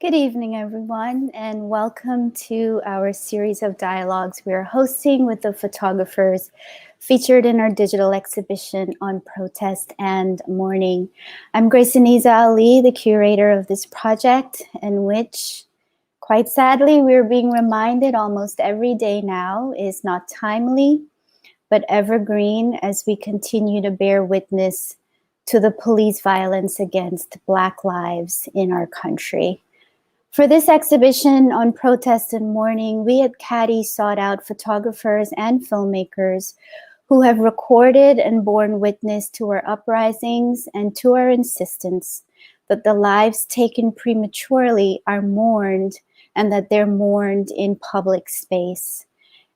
Good evening, everyone, and welcome to our series of dialogues we are hosting with the photographers featured in our digital exhibition On Protest and Mourning. I'm Grace Aneiza Ali, the curator of this project, in which, quite sadly, we're being reminded almost every day now is not timely, but evergreen as we continue to bear witness to the police violence against Black lives in our country. For this exhibition On Protest and Mourning, we at CADI sought out photographers and filmmakers who have recorded and borne witness to our uprisings and to our insistence that the lives taken prematurely are mourned and that they're mourned in public space.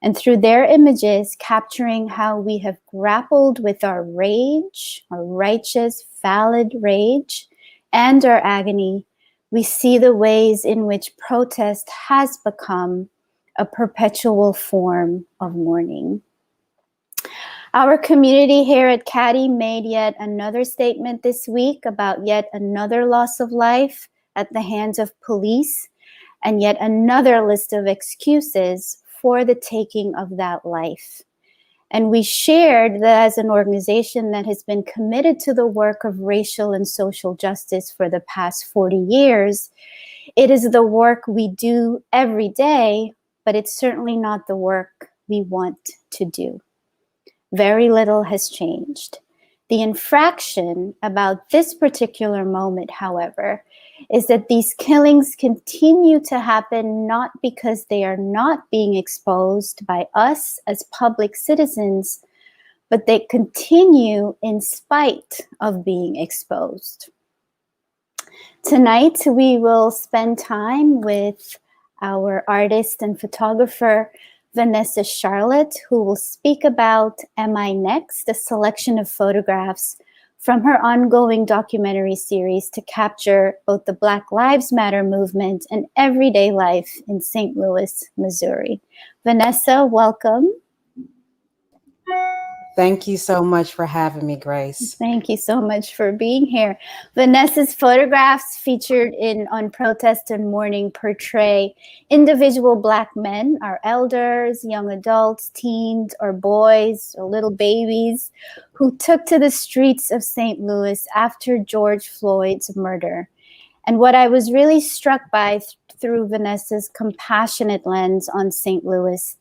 And through their images, capturing how we have grappled with our rage, our righteous, valid rage, and our agony, we see the ways in which protest has become a perpetual form of mourning. Our community here at CADI made yet another statement this week about yet another loss of life at the hands of police, and yet another list of excuses for the taking of that life. And we shared that as an organization that has been committed to the work of racial and social justice for the past 40 years, it is the work we do every day, but it's certainly not the work we want to do. Very little has changed. The infraction about this particular moment, however, is that these killings continue to happen not because they are not being exposed by us as public citizens, but they continue in spite of being exposed. Tonight, we will spend time with our artist and photographer, Vanessa Charlot, who will speak about Am I Next?, a selection of photographs from her ongoing documentary series to capture both the Black Lives Matter movement and everyday life in St. Louis, Missouri. Vanessa, welcome. Thank you so much for having me, Grace. Thank you so much for being here. Vanessa's photographs featured in On Protest and Mourning portray individual Black men, our elders, young adults, teens, or boys, or little babies, who took to the streets of St. Louis after George Floyd's murder. And what I was really struck by through Vanessa's compassionate lens on St. Louis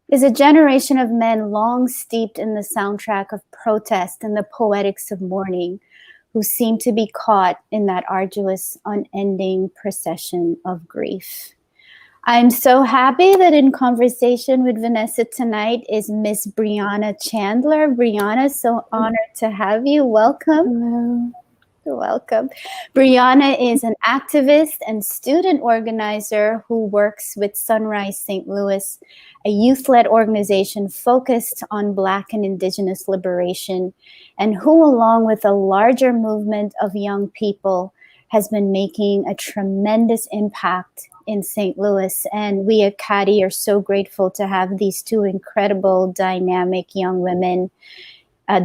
is a generation of men long steeped in the soundtrack of protest and the poetics of mourning, who seem to be caught in that arduous, unending procession of grief. I'm so happy that in conversation with Vanessa tonight is Miss Brianna Chandler. Brianna, so honored to have you. Welcome. Hello. You're welcome. Brianna is an activist and student organizer who works with Sunrise St. Louis, a youth-led organization focused on Black and Indigenous liberation, and who, along with a larger movement of young people, has been making a tremendous impact in St. Louis. And we at CADI are so grateful to have these two incredible, dynamic young women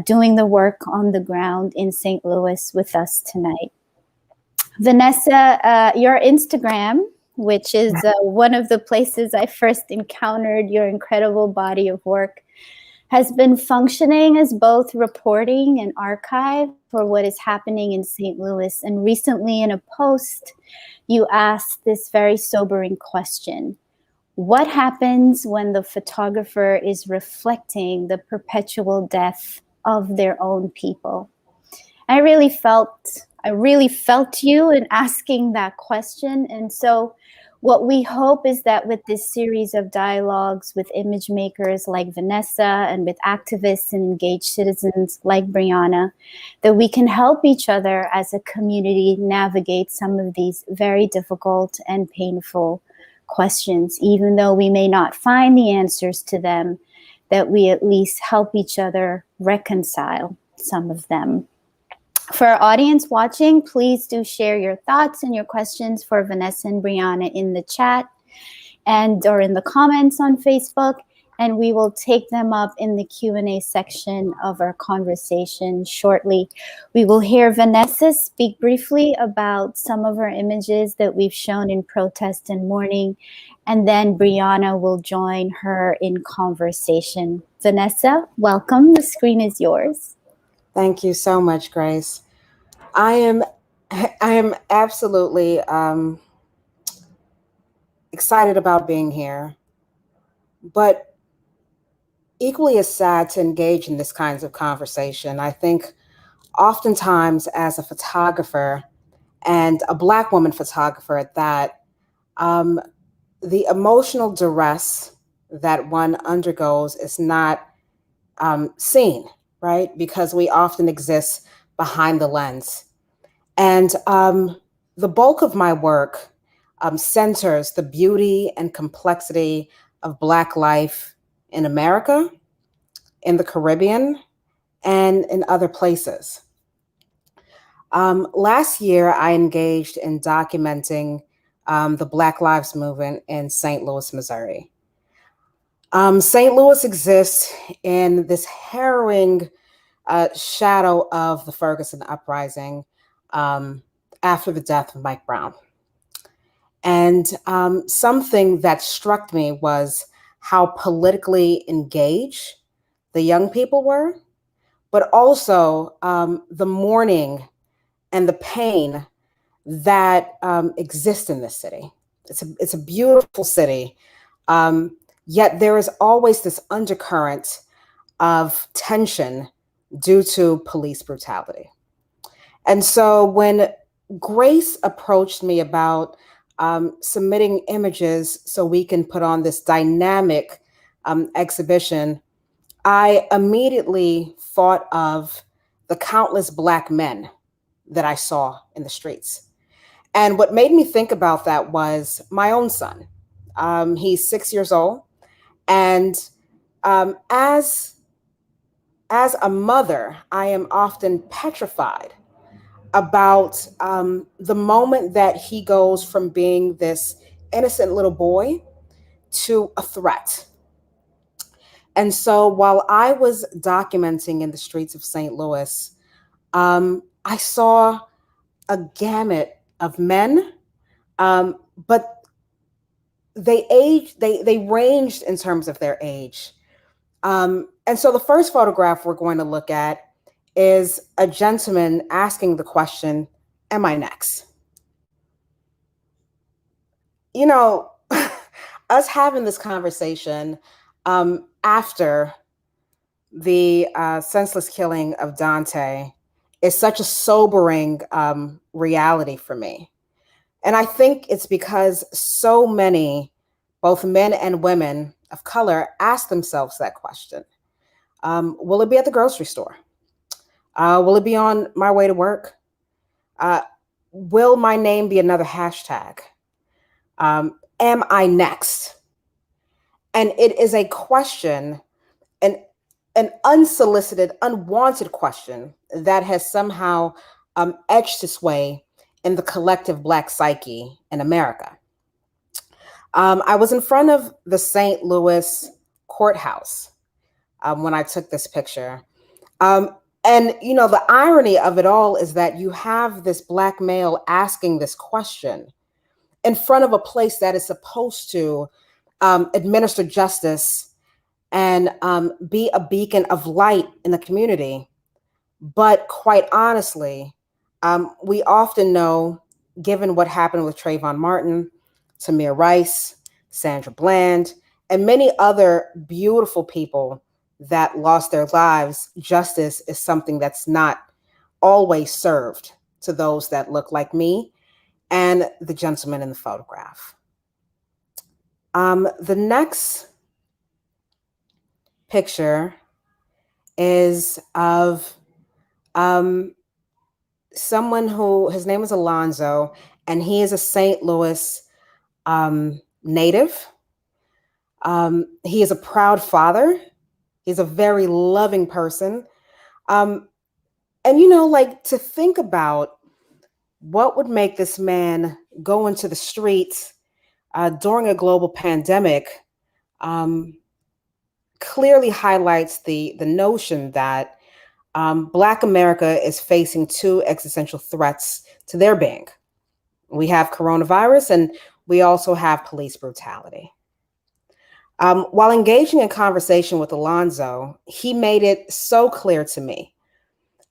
doing the work on the ground in St. Louis with us tonight. Vanessa, your Instagram, which is one of the places I first encountered your incredible body of work, has been functioning as both reporting and archive for what is happening in St. Louis. And recently in a post, you asked this very sobering question: what happens when the photographer is reflecting the perpetual death of their own people? I really felt you in asking that question. And so what we hope is that with this series of dialogues with image makers like Vanessa and with activists and engaged citizens like Brianna, that we can help each other as a community navigate some of these very difficult and painful questions, even though we may not find the answers to them, that we at least help each other reconcile some of them. For our audience watching, please do share your thoughts and your questions for Vanessa and Brianna in the chat or in the comments on Facebook. and we will take them up in the Q&A section of our conversation shortly. We will hear Vanessa speak briefly about some of her images that we've shown in Protest and Mourning, and then Brianna will join her in conversation. Vanessa, welcome. The screen is yours. Thank you so much, Grace. I am absolutely excited about being here, but equally as sad to engage in this kinds of conversation. I think oftentimes as a photographer, and a Black woman photographer at that, the emotional duress that one undergoes is not seen, right? Because we often exist behind the lens. And the bulk of my work centers the beauty and complexity of Black life in America, in the Caribbean, and in other places. Last year, I engaged in documenting the Black Lives Movement in St. Louis, Missouri. St. Louis exists in this harrowing shadow of the Ferguson uprising after the death of Mike Brown. And something that struck me was how politically engaged the young people were, but also the mourning and the pain that exists in this city. It's a beautiful city, yet there is always this undercurrent of tension due to police brutality. And so when Grace approached me about submitting images so we can put on this dynamic exhibition, I immediately thought of the countless Black men that I saw in the streets. And what made me think about that was my own son. He's 6 years old. And as a mother, I am often petrified about the moment that he goes from being this innocent little boy to a threat. And so while I was documenting in the streets of St. Louis, I saw a gamut of men, but they ranged in terms of their age. And so the first photograph we're going to look at is a gentleman asking the question, am I next? You know, us having this conversation after the senseless killing of Dante is such a sobering reality for me. And I think it's because so many, both men and women of color, ask themselves that question. Will it be at the grocery store? Will it be on my way to work? Will my name be another hashtag? Am I next? And it is a question, an unsolicited, unwanted question that has somehow etched its way in the collective Black psyche in America. I was in front of the St. Louis courthouse when I took this picture. And, you know, the irony of it all is that you have this Black male asking this question in front of a place that is supposed to administer justice and be a beacon of light in the community. But quite honestly, we often know, given what happened with Trayvon Martin, Tamir Rice, Sandra Bland, and many other beautiful people that lost their lives, justice is something that's not always served to those that look like me and the gentleman in the photograph. The next picture is of someone who, his name is Alonzo, and he is a St. Louis native. He is a proud father. He's a very loving person. And, you know, like, to think about what would make this man go into the streets during a global pandemic clearly highlights the notion that Black America is facing two existential threats to their being. We have coronavirus, and we also have police brutality. While engaging in conversation with Alonzo, he made it so clear to me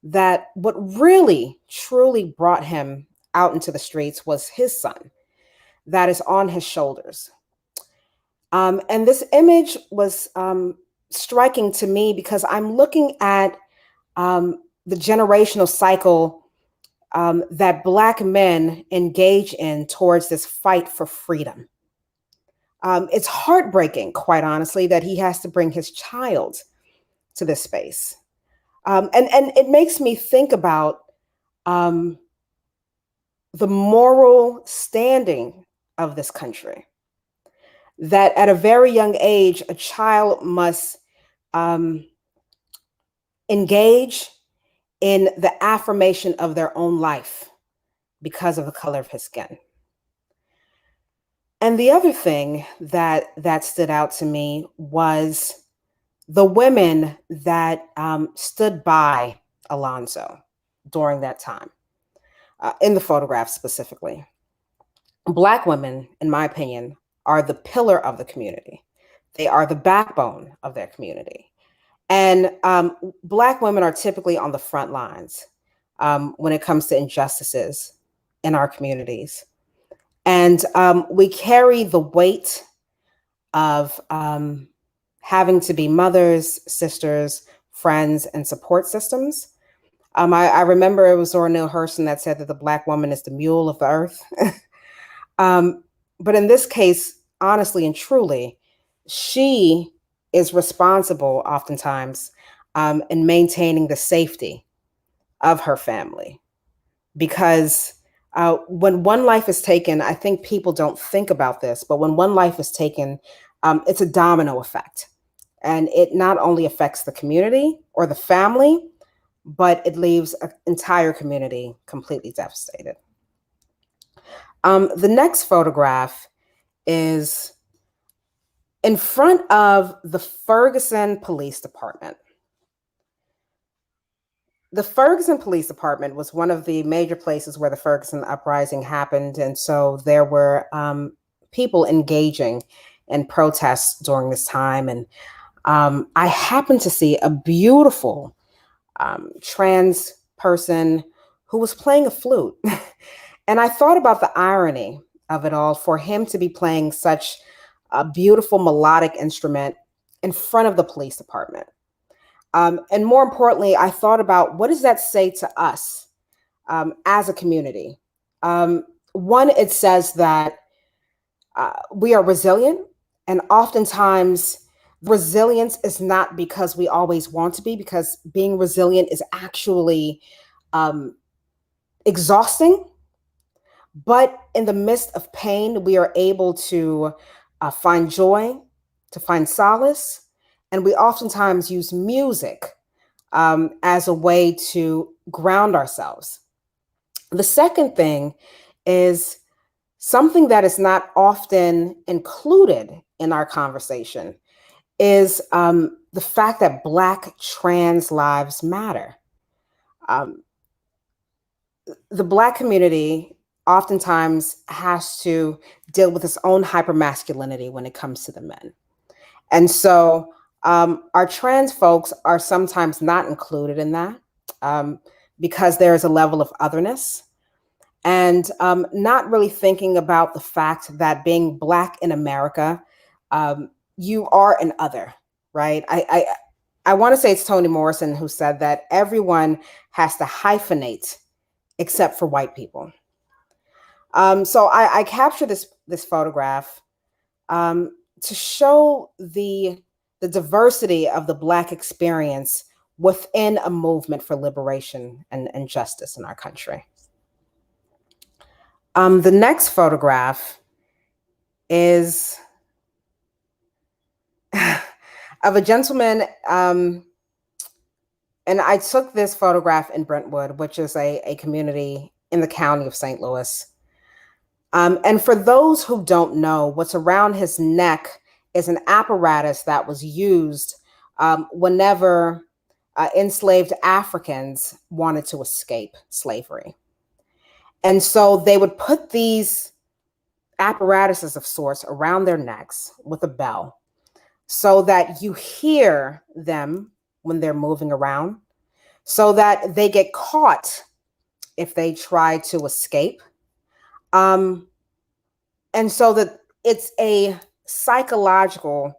that what really, truly brought him out into the streets was his son that is on his shoulders. And this image was striking to me because I'm looking at the generational cycle that Black men engage in towards this fight for freedom. It's heartbreaking, quite honestly, that he has to bring his child to this space. And it makes me think about the moral standing of this country, that at a very young age, a child must engage in the affirmation of their own life because of the color of his skin. And the other thing that stood out to me was the women that stood by Alonzo during that time, in the photograph specifically. Black women, in my opinion, are the pillar of the community. They are the backbone of their community. And Black women are typically on the front lines when it comes to injustices in our communities. And we carry the weight of having to be mothers, sisters, friends, and support systems. I remember it was Zora Neale Hurston that said that the Black woman is the mule of the earth. But in this case, honestly and truly, she is responsible oftentimes in maintaining the safety of her family. Because when one life is taken, I think people don't think about this, but when one life is taken, it's a domino effect. And it not only affects the community or the family, but it leaves an entire community completely devastated. The next photograph is in front of the Ferguson Police Department. The Ferguson Police Department was one of the major places where the Ferguson uprising happened. And so there were people engaging in protests during this time. And I happened to see a beautiful trans person who was playing a flute. And I thought about the irony of it all, for him to be playing such a beautiful melodic instrument in front of the police department. And more importantly, I thought about, what does that say to us as a community? One, it says that we are resilient, and oftentimes resilience is not because we always want to be, because being resilient is actually exhausting. But in the midst of pain, we are able to find joy, to find solace. And we oftentimes use music as a way to ground ourselves. The second thing is something that is not often included in our conversation is the fact that Black trans lives matter. The Black community oftentimes has to deal with its own hypermasculinity when it comes to the men. And so our trans folks are sometimes not included in that because there is a level of otherness, and not really thinking about the fact that being Black in America, you are an other, right? I want to say it's Toni Morrison who said that everyone has to hyphenate except for white people. So I captured this photograph to show the diversity of the Black experience within a movement for liberation and justice in our country. The next photograph is of a gentleman, and I took this photograph in Brentwood, which is a community in the county of St. Louis. And for those who don't know, what's around his neck is an apparatus that was used whenever enslaved Africans wanted to escape slavery. And so they would put these apparatuses of sorts around their necks with a bell so that you hear them when they're moving around, so that they get caught if they try to escape. And so that it's a psychological,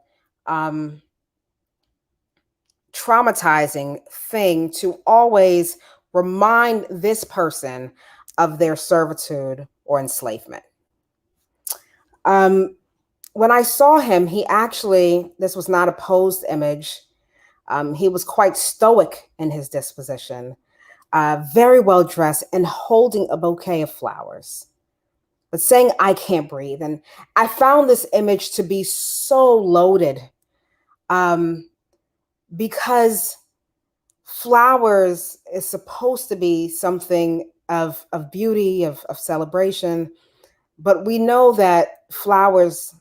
traumatizing thing to always remind this person of their servitude or enslavement. When I saw him, this was not a posed image. He was quite stoic in his disposition, very well dressed and holding a bouquet of flowers, but saying, "I can't breathe." And I found this image to be so loaded because flowers is supposed to be something of beauty, of celebration. But we know that flowers,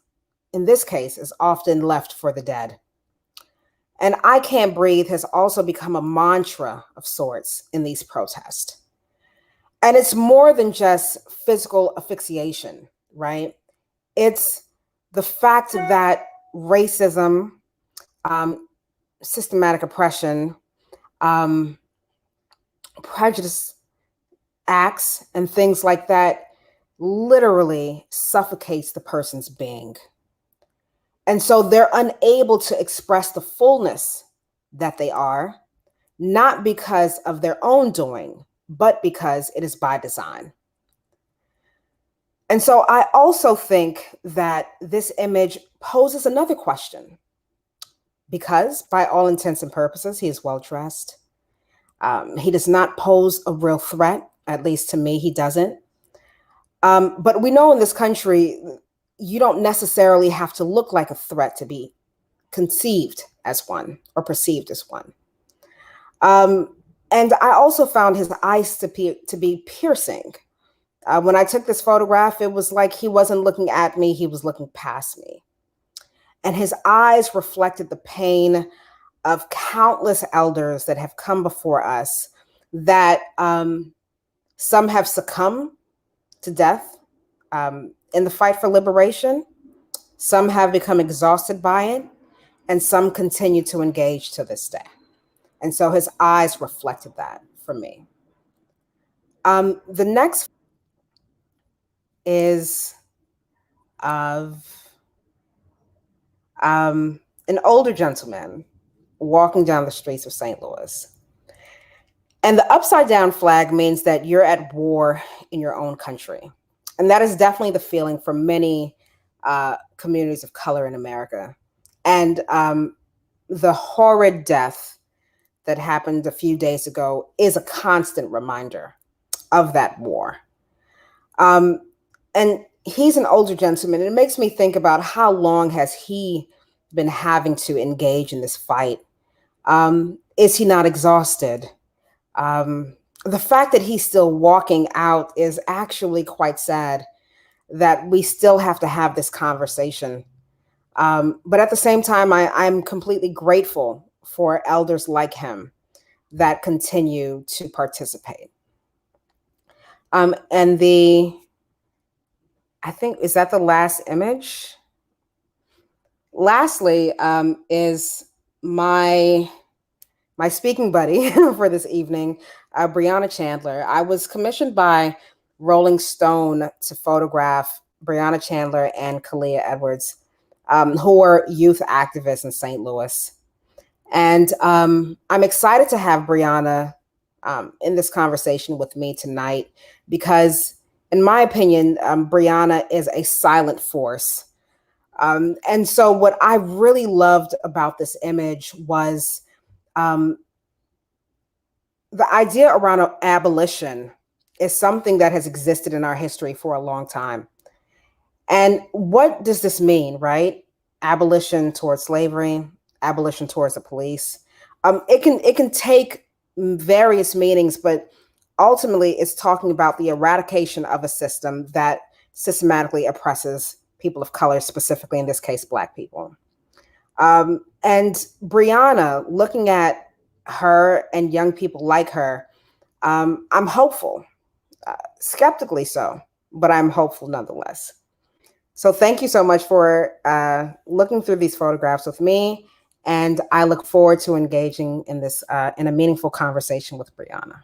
in this case, is often left for the dead. And "I can't breathe" has also become a mantra of sorts in these protests. And it's more than just physical asphyxiation, right? It's the fact that racism, systematic oppression, prejudice acts, and things like that literally suffocates the person's being. And so they're unable to express the fullness that they are, not because of their own doing, but because it is by design. And so I also think that this image poses another question, because by all intents and purposes, he is well dressed. He does not pose a real threat, at least to me, he doesn't. But we know in this country, you don't necessarily have to look like a threat to be conceived as one or perceived as one. And I also found his eyes to be piercing. When I took this photograph, it was like he wasn't looking at me, he was looking past me. And his eyes reflected the pain of countless elders that have come before us, that some have succumbed to death in the fight for liberation, some have become exhausted by it, and some continue to engage to this day. And so his eyes reflected that for me. The next is of an older gentleman walking down the streets of St. Louis. And the upside down flag means that you're at war in your own country. And that is definitely the feeling for many communities of color in America. And the horrid death that happened a few days ago is a constant reminder of that war. And he's an older gentleman, and it makes me think about how long has he been having to engage in this fight? Is he not exhausted? The fact that he's still walking out is actually quite sad, that we still have to have this conversation. But at the same time, I'm completely grateful for elders like him that continue to participate. And I think, is that the last image? Lastly, is my speaking buddy for this evening, Brianna Chandler. I was commissioned by Rolling Stone to photograph Brianna Chandler and Kalia Edwards, who are youth activists in St. Louis. And I'm excited to have Brianna in this conversation with me tonight, because in my opinion, Brianna is a silent force. And so what I really loved about this image was the idea around abolition is something that has existed in our history for a long time. And what does this mean, right? Abolition towards slavery, abolition towards the police. It can take various meanings, but ultimately it's talking about the eradication of a system that systematically oppresses people of color, specifically in this case, Black people. And Brianna, looking at her and young people like her, I'm hopeful, skeptically so, but I'm hopeful nonetheless. So thank you so much for looking through these photographs with me. And I look forward to engaging in this in a meaningful conversation with Brianna.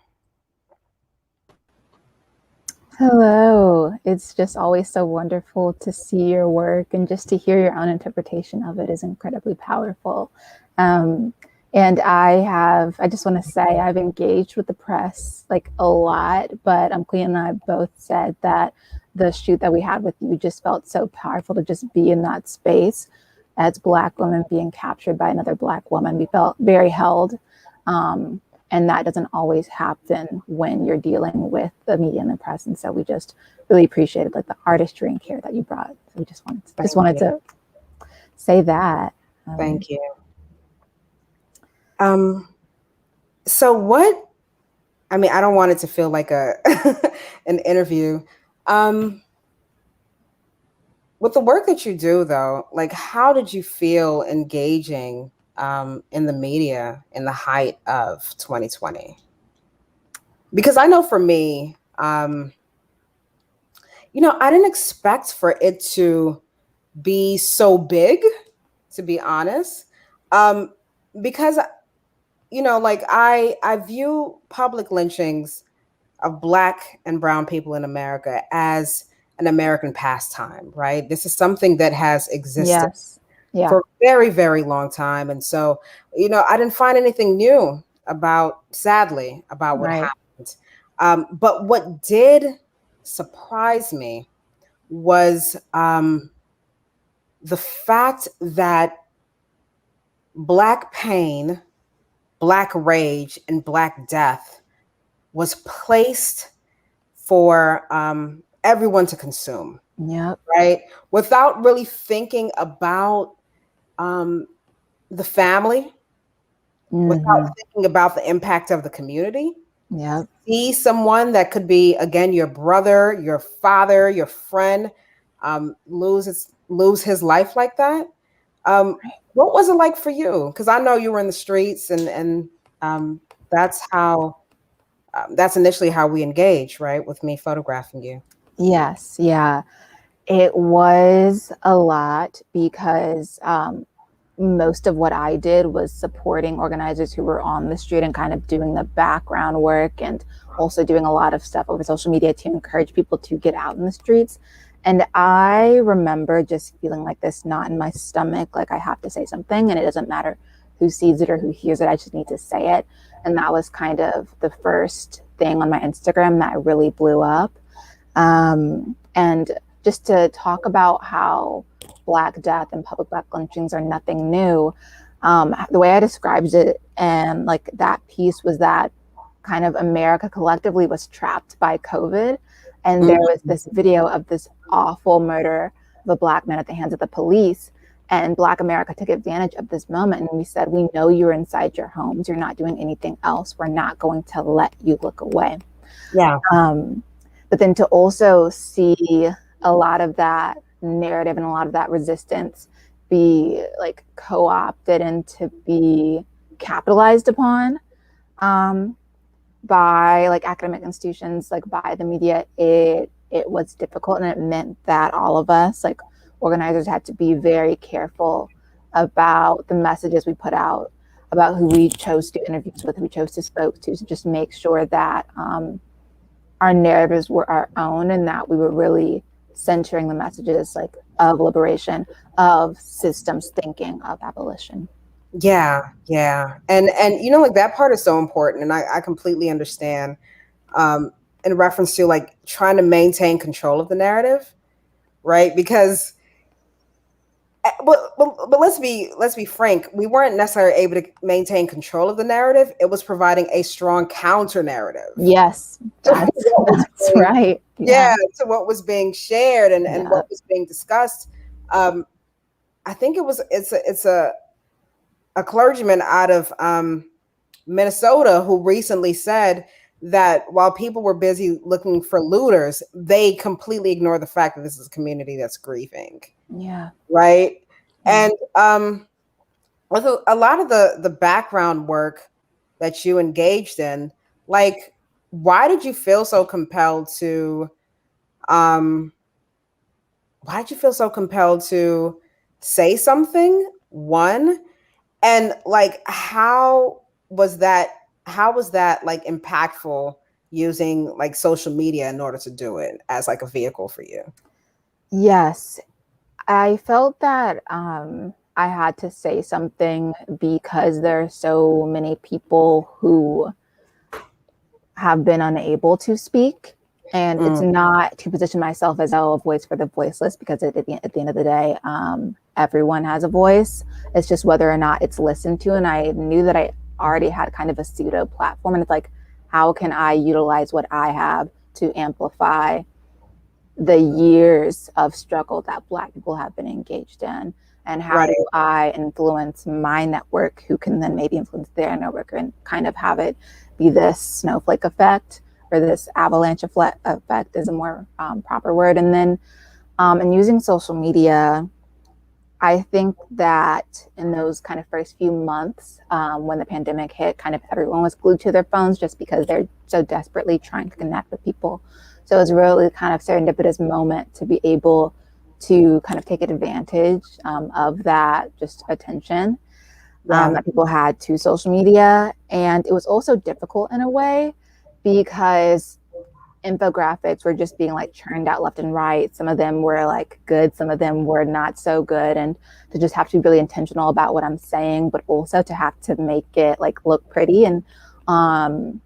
Hello. It's just always so wonderful to see your work, and just to hear your own interpretation of it is incredibly powerful. And I just want to say I've engaged with the press like a lot, but Clea and I both said that the shoot that we had with you just felt so powerful to just be in that space as Black women being captured by another Black woman. We felt very held. And that doesn't always happen when you're dealing with the media and the press. And so we just really appreciated like the artistry and care that you brought. So we just wanted to say that. Thank you. So what, I mean, I don't want it to feel like an interview. With the work that you do though, like how did you feel engaging in the media in the height of 2020? Because I know for me, I didn't expect for it to be so big, to be honest. Because, like I view public lynchings of Black and brown people in America as an American pastime, right? This is something that has existed for a very, very long time. And so, I didn't find anything new sadly, about what happened. But what did surprise me was the fact that Black pain, Black rage, and Black death was placed for everyone to consume. Yep. Right? Without really thinking about the family, without thinking about the impact of the community. Yeah. See someone that could be, again, your brother, your father, your friend, lose his life like that. What was it like for you? Because I know you were in the streets, and that's initially how we engaged, right? With me photographing you. Yes. Yeah. It was a lot because most of what I did was supporting organizers who were on the street and kind of doing the background work, and also doing a lot of stuff over social media to encourage people to get out in the streets. And I remember just feeling like this knot in my stomach, like I have to say something, and it doesn't matter who sees it or who hears it, I just need to say it. And that was kind of the first thing on my Instagram that really blew up. And just to talk about how Black death and public Black lynchings are nothing new. The way I described it, and like that piece, was that kind of America collectively was trapped by COVID. And there was this video of this awful murder of a Black man at the hands of the police. And Black America took advantage of this moment. And we said, we know you're inside your homes. You're not doing anything else. We're not going to let you look away. Yeah. But then to also see a lot of that narrative and a lot of that resistance be like co-opted and to be capitalized upon by like academic institutions, like by the media, it was difficult. And it meant that all of us, like organizers, had to be very careful about the messages we put out, about who we chose to interview with, who we chose to speak to just make sure that our narratives were our own, and that we were really centering the messages like of liberation, of systems thinking, of abolition. Yeah. And like that part is so important. And I completely understand in reference to like trying to maintain control of the narrative, right? Because but let's be frank, we weren't necessarily able to maintain control of the narrative. It was providing a strong counter narrative. Yes, that's right. Yeah, to what was being shared and what was being discussed. I think it's a clergyman out of Minnesota who recently said that while people were busy looking for looters, they completely ignore the fact that this is a community that's grieving. Yeah. Right. And with a lot of the background work that you engaged in, like, why did you feel so compelled to um why did you feel so compelled to say something, one, and like how was that like impactful, using like social media in order to do it as like a vehicle for you? Yes, I felt that I had to say something because there are so many people who have been unable to speak. And it's Mm, not to position myself as a voice for the voiceless, because at the end of the day, everyone has a voice. It's just whether or not it's listened to. And I knew that I already had kind of a pseudo platform. And it's like, how can I utilize what I have to amplify the years of struggle that Black people have been engaged in? And how right. do I influence my network, who can then maybe influence their network, and kind of have it be this snowflake effect, or this avalanche effect is a more proper word. And then in using social media, I think that in those kind of first few months, when the pandemic hit, kind of everyone was glued to their phones just because they're so desperately trying to connect with people. So it was really kind of serendipitous moment to be able to kind of take advantage of that just attention Yeah. that people had to social media. And it was also difficult in a way because infographics were just being like churned out left and right. Some of them were like good, some of them were not so good. And to just have to be really intentional about what I'm saying, but also to have to make it like look pretty. And um,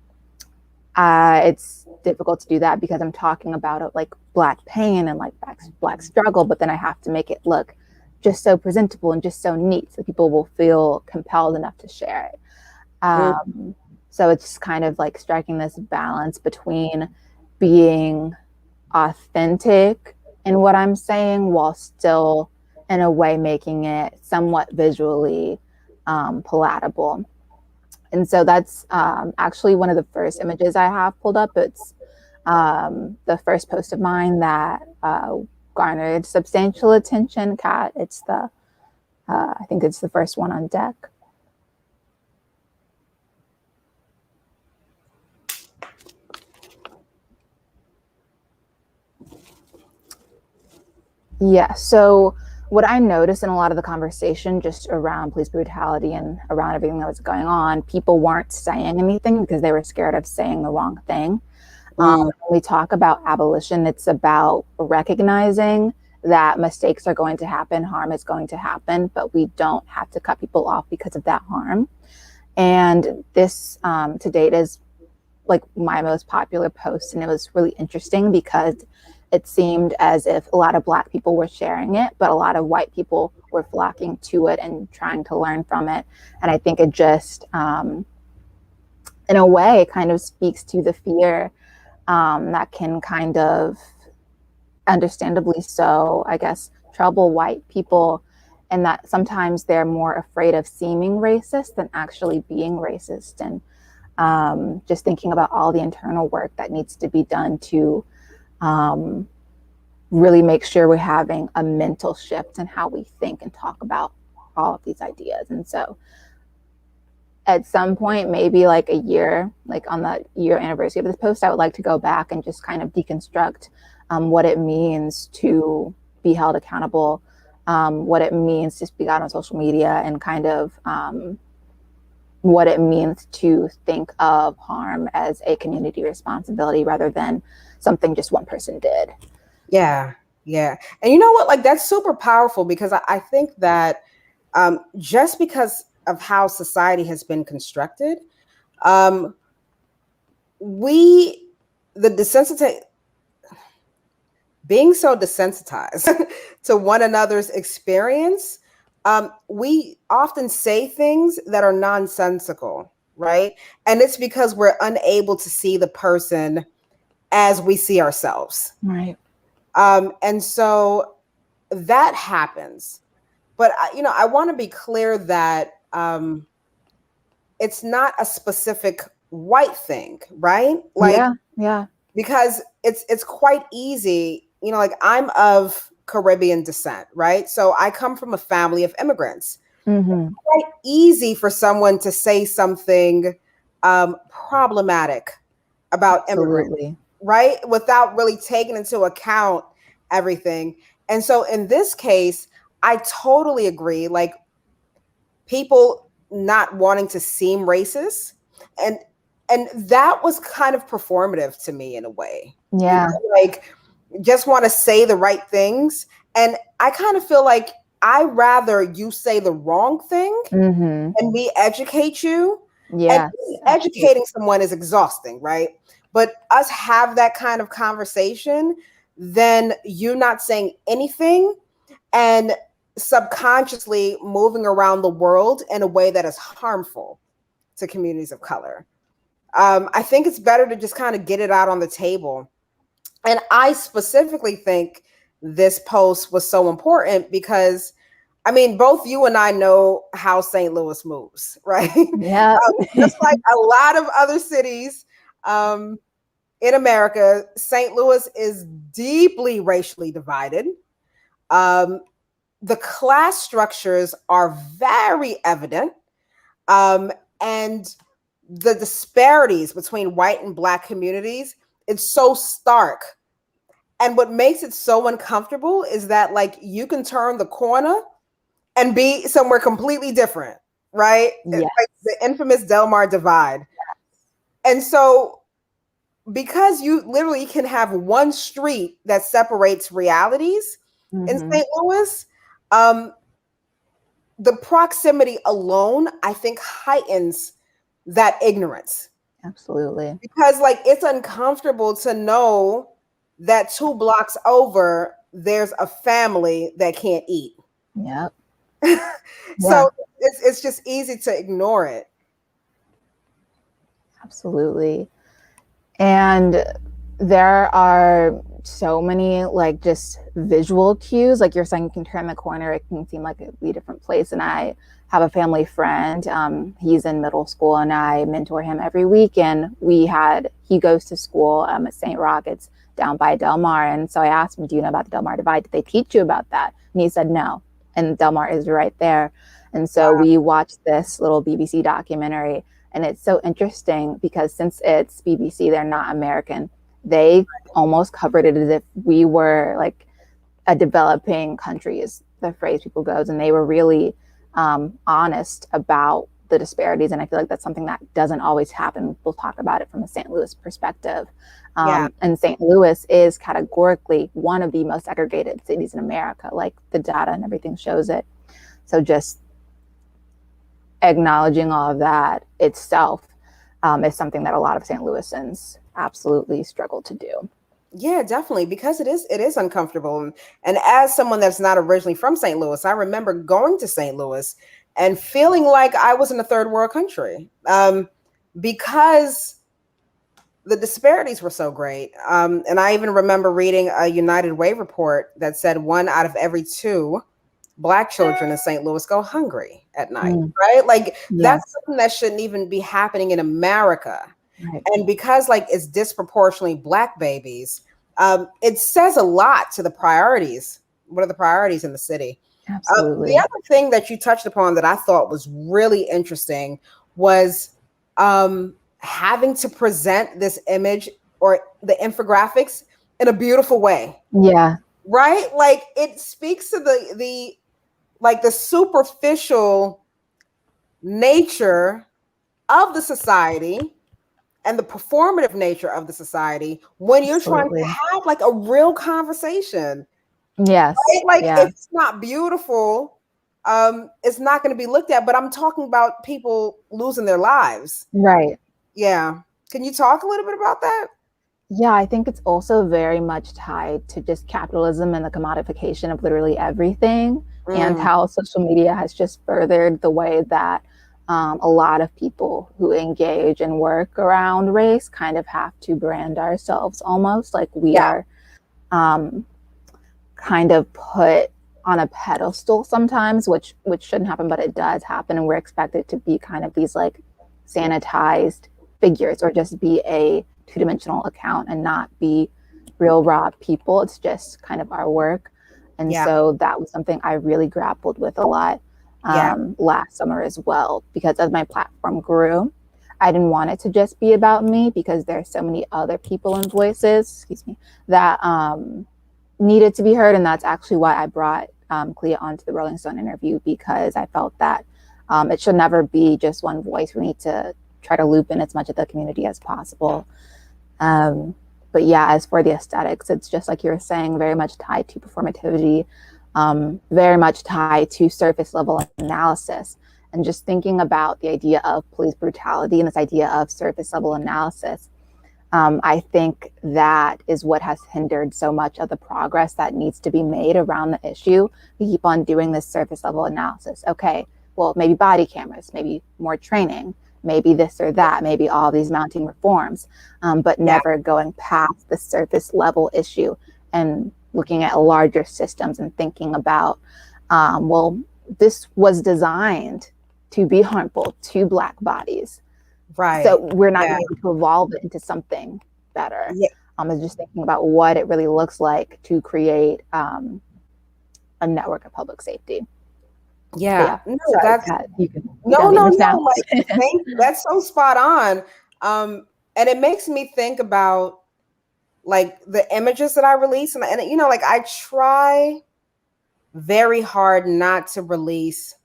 it's difficult to do that because I'm talking about like Black pain and like Black struggle, but then I have to make it look just so presentable and just so neat so people will feel compelled enough to share it. Mm, So it's kind of like striking this balance between being authentic in what I'm saying while still, in a way, making it somewhat visually palatable. And so that's actually one of the first images I have pulled up. It's the first post of mine that garnered substantial attention. Kat, it's I think it's the first one on deck. Yeah. So what I noticed in a lot of the conversation just around police brutality and around everything that was going on, people weren't saying anything because they were scared of saying the wrong thing. mm, When we talk about abolition, it's about recognizing that mistakes are going to happen, harm is going to happen, but we don't have to cut people off because of that harm. And this to date is like my most popular post. And it was really interesting because it seemed as if a lot of Black people were sharing it, but a lot of white people were flocking to it and trying to learn from it. And I think it just, in a way, kind of speaks to the fear that can kind of, understandably so, I guess, trouble white people, and that sometimes they're more afraid of seeming racist than actually being racist. And just thinking about all the internal work that needs to be done to um, really make sure we're having a mental shift in how we think and talk about all of these ideas. And so at some point, maybe like a year, like on the year anniversary of this post, I would like to go back and just kind of deconstruct what it means to be held accountable, what it means to speak out on social media, and kind of what it means to think of harm as a community responsibility rather than something just one person did. yeah. Yeah. And you know what? Like, that's super powerful because I think that just because of how society has been constructed, um, we, the desensitize, being so desensitized to one another's experience, we often say things that are nonsensical, right? And it's because we're unable to see the person as we see ourselves. Right. And so that happens. But I want to be clear that it's not a specific white thing, right? Like, Yeah. because it's quite easy, like, I'm of Caribbean descent, right? So I come from a family of immigrants. Mm-hmm. Quite easy for someone to say something problematic about immigrants, Absolutely. right? Without really taking into account everything. And so in this case, I totally agree. Like, people not wanting to seem racist, and that was kind of performative to me in a way. Yeah. Like, just want to say the right things. And I kind of feel like I rather you say the wrong thing Mm-hmm. and we educate you. And Yes. educating someone is exhausting, right? But us have that kind of conversation, then you not saying anything and subconsciously moving around the world in a way that is harmful to communities of color. I think it's better to just kind of get it out on the table. And I specifically think this post was so important because, I mean, both you and I know how St. Louis moves, right? Yeah. Just like a lot of other cities in America, St. Louis is deeply racially divided. The class structures are very evident, and the disparities between white and Black communities, it's so stark. And what makes it so uncomfortable is that, like, you can turn the corner and be somewhere completely different, right? It's Yes. like the infamous Delmar divide. And so, because you literally can have one street that separates realities in Mm-hmm. St. Louis, the proximity alone, I think, heightens that ignorance. Absolutely. Because, like, it's uncomfortable to know that 2 blocks over, there's a family that can't eat. Yep. So it's just easy to ignore it. Absolutely. And there are so many, like, just visual cues. Like you're saying, you can turn the corner, it can seem like it'd be a different place. And I have a family friend, he's in middle school, and I mentor him every week. And he goes to school at St. Rock. It's down by Del Mar. And so I asked him, do you know about the Del Mar divide? Did they teach you about that? And he said no. And Del Mar is right there. And so we watched this little BBC documentary. And it's so interesting because since it's BBC, they're not American. They almost covered it as if we were like a developing country, is the phrase people goes. And they were really honest about the disparities. And I feel like that's something that doesn't always happen. We'll talk about it from a St. Louis perspective. And St. Louis is categorically one of the most segregated cities in America. Like, the data and everything shows it. So just acknowledging all of that itself is something that a lot of St. Louisans absolutely struggle to do. Yeah, definitely, because it is uncomfortable. And as someone that's not originally from St. Louis, I remember going to St. Louis and feeling like I was in a third world country because the disparities were so great. And I even remember reading a United Way report that said 1 out of every 2 Black children in St. Louis go hungry at night, right? Like, that's something that shouldn't even be happening in America. Right. And because, like, it's disproportionately Black babies, it says a lot to the priorities. What are the priorities in the city? Absolutely. The other thing that you touched upon that I thought was really interesting was having to present this image or the infographics in a beautiful way. Yeah. Right? Like, it speaks to the superficial nature of the society and the performative nature of the society when you're trying to have, like, a real conversation. Yes. Right? Like, if it's not beautiful, it's not going to be looked at. But I'm talking about people losing their lives. Right. Yeah. Can you talk a little bit about that? Yeah, I think it's also very much tied to just capitalism and the commodification of literally everything, and how social media has just furthered the way that a lot of people who engage and work around race kind of have to brand ourselves almost like we are kind of put on a pedestal sometimes, which shouldn't happen, but it does happen. And we're expected to be kind of these, like, sanitized figures, or just be a 2-dimensional account and not be real raw people. It's just kind of our work. And so that was something I really grappled with a lot. last summer as well, because as my platform grew, I didn't want it to just be about me, because there's so many other people and voices, that needed to be heard. And that's actually why I brought Clea onto the Rolling Stone interview, because I felt that it should never be just one voice. We need to try to loop in as much of the community as possible. But yeah, as for the aesthetics, it's just like you were saying, very much tied to performativity, very much tied to surface level analysis. And just thinking about the idea of police brutality and this idea of surface level analysis, I think that is what has hindered so much of the progress that needs to be made around the issue. We keep on doing this surface level analysis. Okay, well, maybe body cameras, maybe more training, maybe this or that, maybe all these mounting reforms, but never going past the surface level issue and looking at larger systems and thinking about, well, this was designed to be harmful to Black bodies. Right. So we're not able to evolve it into something better. It's just thinking about what it really looks like to create a network of public safety. Yeah. No, that's that's so spot on. And it makes me think about like the images that I release, and you know, like I try very hard not to release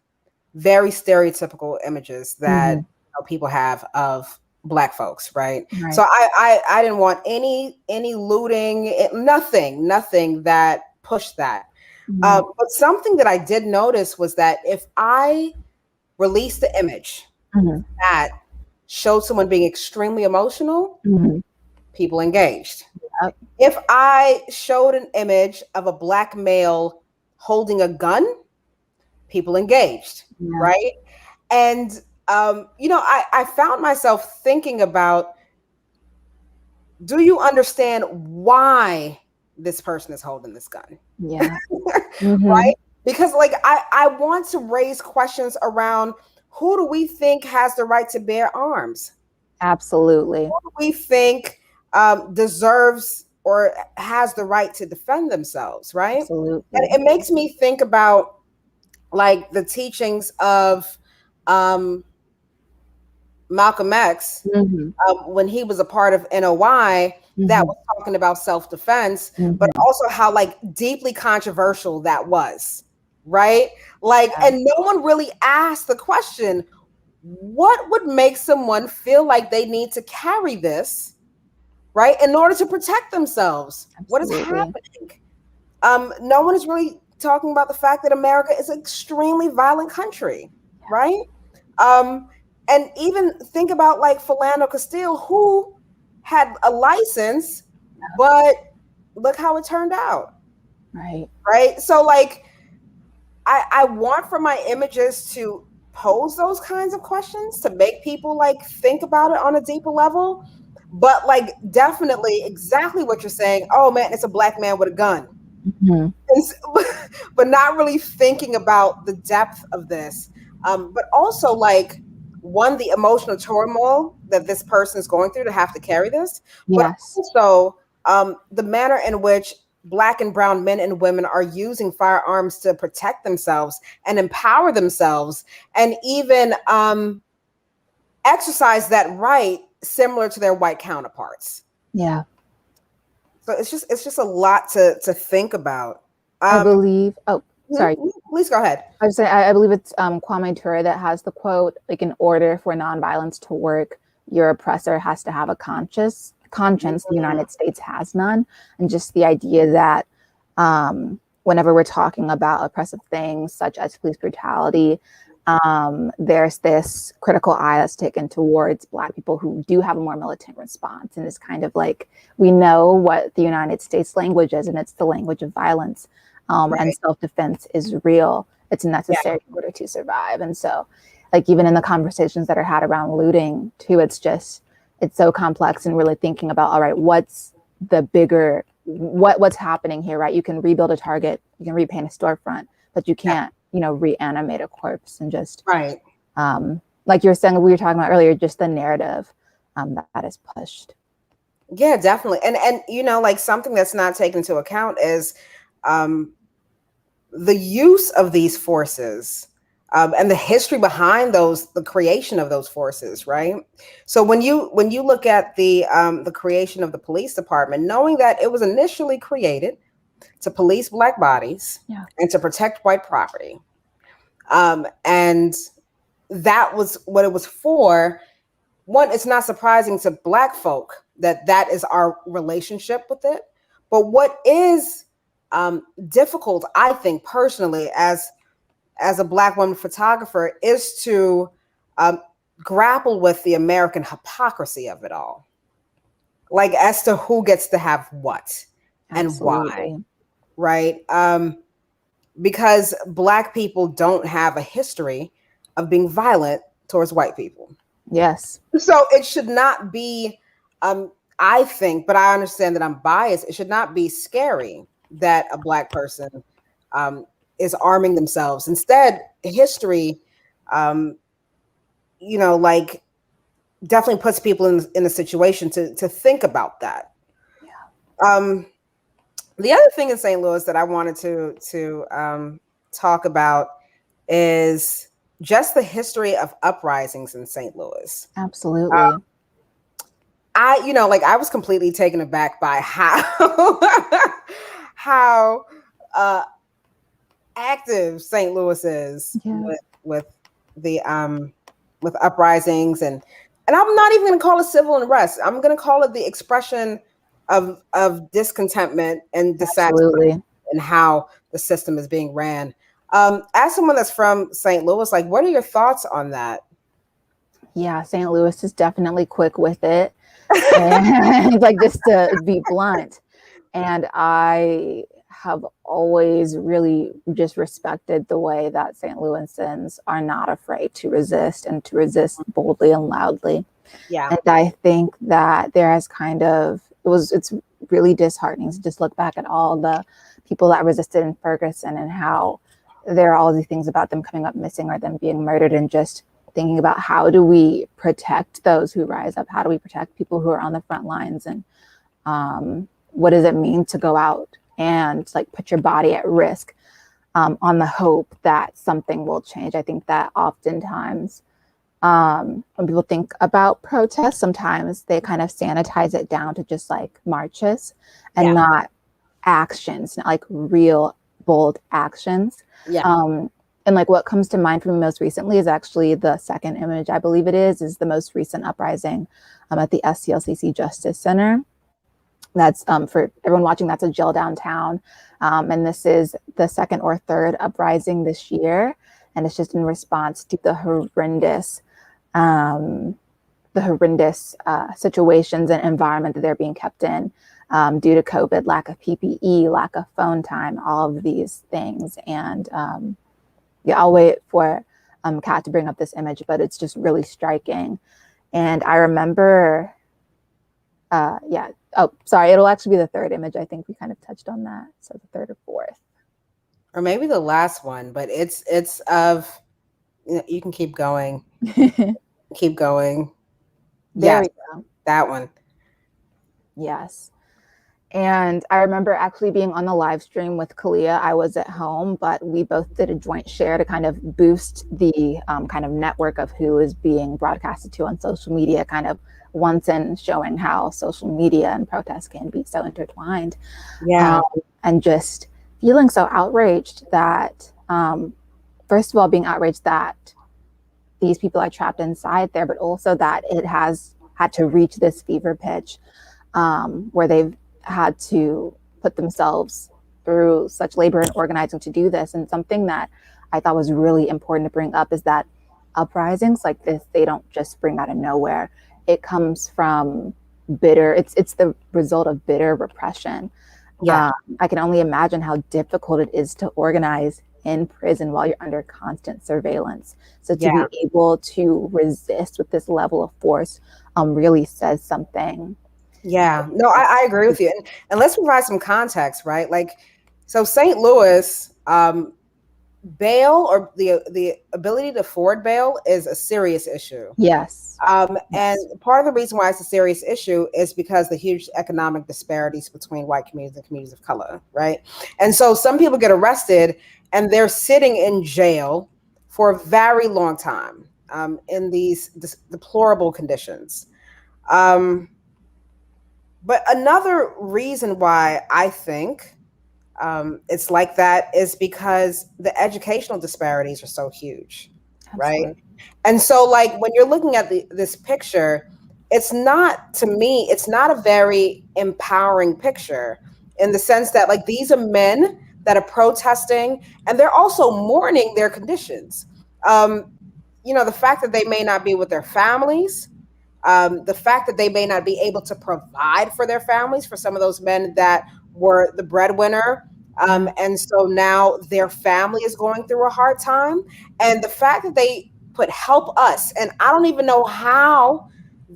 very stereotypical images that you know, people have of Black folks, right? So I didn't want any looting, nothing that pushed that. But something that I did notice was that if I released the image that showed someone being extremely emotional, people engaged. If I showed an image of a Black male holding a gun, people engaged, right? And you know, I found myself thinking about, do you understand why this person is holding this gun? Right? Because like I want to raise questions around, who do we think has the right to bear arms? Absolutely. Who do we think deserves or has the right to defend themselves, right? Absolutely. And it makes me think about like the teachings of Malcolm X, when he was a part of NOI, that was talking about self-defense, but also how like deeply controversial that was, right? Like, and no one really asked the question, what would make someone feel like they need to carry this, right, in order to protect themselves? What is happening? No one is really talking about the fact that America is an extremely violent country, right? And even think about like Philando Castile, who had a license, but look how it turned out. Right. So like, I want for my images to pose those kinds of questions, to make people like think about it on a deeper level. But like, definitely exactly what you're saying. Oh man, it's a Black man with a gun. But not really thinking about the depth of this. But also like, one, the emotional turmoil that this person is going through to have to carry this, but also the manner in which Black and brown men and women are using firearms to protect themselves and empower themselves, and even exercise that right similar to their white counterparts. So it's just a lot to think about. I believe. Oh, sorry. Please go ahead. I was saying, I believe it's Kwame Ture that has the quote, like, in order for nonviolence to work, your oppressor has to have a conscience. The United States has none. And just the idea that whenever we're talking about oppressive things such as police brutality, there's this critical eye that's taken towards Black people who do have a more militant response. And it's kind of like, we know what the United States language is, and it's the language of violence. And self-defense is real. It's necessary in order to survive. And so, like, even in the conversations that are had around looting too, it's so complex, and really thinking about, all right, what's the bigger, what's happening here, right? You can rebuild a Target, you can repaint a storefront, but you can't, you know, reanimate a corpse. And just, like you were saying, we were talking about earlier, just the narrative that is pushed. Yeah, definitely. And, you know, like, something that's not taken into account is the use of these forces and the history behind the creation of those forces, right? So when you look at the creation of the police department, knowing that it was initially created to police Black bodies and to protect white property, and that was what it was for. One, it's not surprising to Black folk that is our relationship with it. But what is difficult, I think personally, as a Black woman photographer, is to grapple with the American hypocrisy of it all. Like, as to who gets to have what and why, right? Because Black people don't have a history of being violent towards white people. Yes. So it should not be, I think, but I understand that I'm biased, it should not be scary that a Black person is arming themselves. Instead, history, like, definitely puts people in a situation to think about that. Yeah. The other thing in St. Louis that I wanted to talk about is just the history of uprisings in St. Louis. Absolutely. I was completely taken aback by how active St. Louis is with uprisings, and I'm not even going to call it civil unrest. I'm going to call it the expression of discontentment and dissatisfaction in how the system is being ran. As someone that's from St. Louis, like, what are your thoughts on that? Yeah, St. Louis is definitely quick with it. And like, just to be blunt. And I have always really just respected the way that St. Louisans are not afraid to resist, and to resist boldly and loudly. Yeah. And I think that there has it's really disheartening to just look back at all the people that resisted in Ferguson, and how there are all these things about them coming up missing or them being murdered, and just thinking about how do we protect those who rise up? How do we protect people who are on the front lines? And what does it mean to go out and like put your body at risk on the hope that something will change? I think that oftentimes when people think about protests, sometimes they kind of sanitize it down to just like marches and not actions, not like real bold actions. And like what comes to mind for me most recently is actually the second image, I believe it is the most recent uprising at the SCLCC Justice Center. That's for everyone watching, that's a jail downtown. And this is the second or third uprising this year. And it's just in response to the horrendous situations and environment that they're being kept in due to COVID, lack of PPE, lack of phone time, all of these things. And I'll wait for Kat to bring up this image, but it's just really striking. And I remember, oh, sorry, it'll actually be the third image. I think we kind of touched on that. So the third or fourth. Or maybe the last one, but it's of, you can keep going. Keep going. There we go. That one. Yes. And I remember actually being on the live stream with Kalia. I was at home, but we both did a joint share to kind of boost the kind of network of who is being broadcasted to on social media, kind of once in showing how social media and protests can be so intertwined. And just feeling so outraged that, first of all, being outraged that these people are trapped inside there, but also that it has had to reach this fever pitch where they've had to put themselves through such labor and organizing to do this. And something that I thought was really important to bring up is that uprisings like this, they don't just spring out of nowhere. It comes from it's the result of bitter repression. I can only imagine how difficult it is to organize in prison while you're under constant surveillance. So to be able to resist with this level of force really says something. Yeah, no, I agree with you. And let's provide some context, right? Like, so St. Louis, bail or the ability to afford bail is a serious issue. Yes. And part of the reason why it's a serious issue is because the huge economic disparities between white communities and communities of color, right? And so some people get arrested and they're sitting in jail for a very long time in these deplorable conditions. But another reason why I think it's like that is because the educational disparities are so huge, Absolutely. right? And so, like, when you're looking at this picture, it's not, to me, it's not a very empowering picture in the sense that, like, these are men that are protesting and they're also mourning their conditions. The fact that they may not be with their families, the fact that they may not be able to provide for their families, for some of those men that were the breadwinner. And so now their family is going through a hard time. And the fact that they put help us, and I don't even know how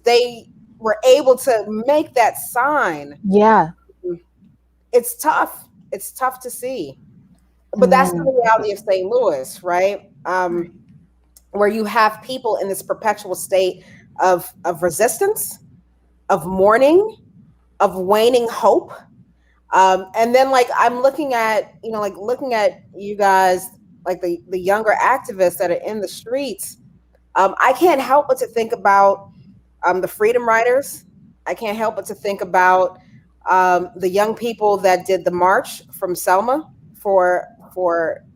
they were able to make that sign. Yeah. It's tough. It's tough to see. But And that's the then, reality of St. Louis, right? Where you have people in this perpetual state of resistance, of mourning, of waning hope. And then, like, I'm looking at, looking at you guys, like the younger activists that are in the streets. I can't help but to think about the freedom riders. I can't help but to think about the young people that did the march from Selma for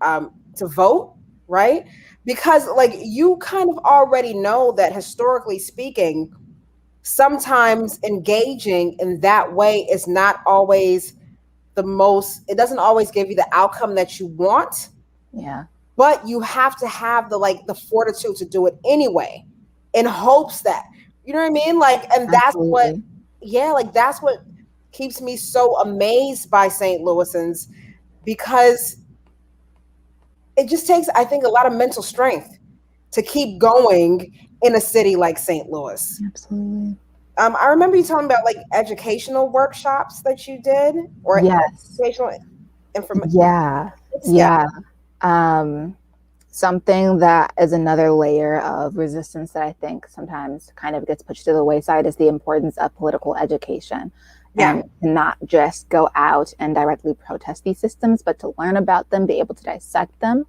to vote, right? Because, like, you kind of already know that, historically speaking, sometimes engaging in that way is not always it doesn't always give you the outcome that you want. yeah. But you have to have the fortitude to do it anyway, in hopes that, you know what I mean? Like, and that's what, Absolutely. that's what keeps me so amazed by St. Louisans, because it just takes, I think, a lot of mental strength to keep going in a city like St. Louis. Absolutely. I remember you talking about, like, educational workshops that you did, or Yes. educational information. Yeah. Yeah. Something that is another layer of resistance that I think sometimes kind of gets pushed to the wayside is the importance of political education. Yeah. And not just go out and directly protest these systems, but to learn about them, be able to dissect them.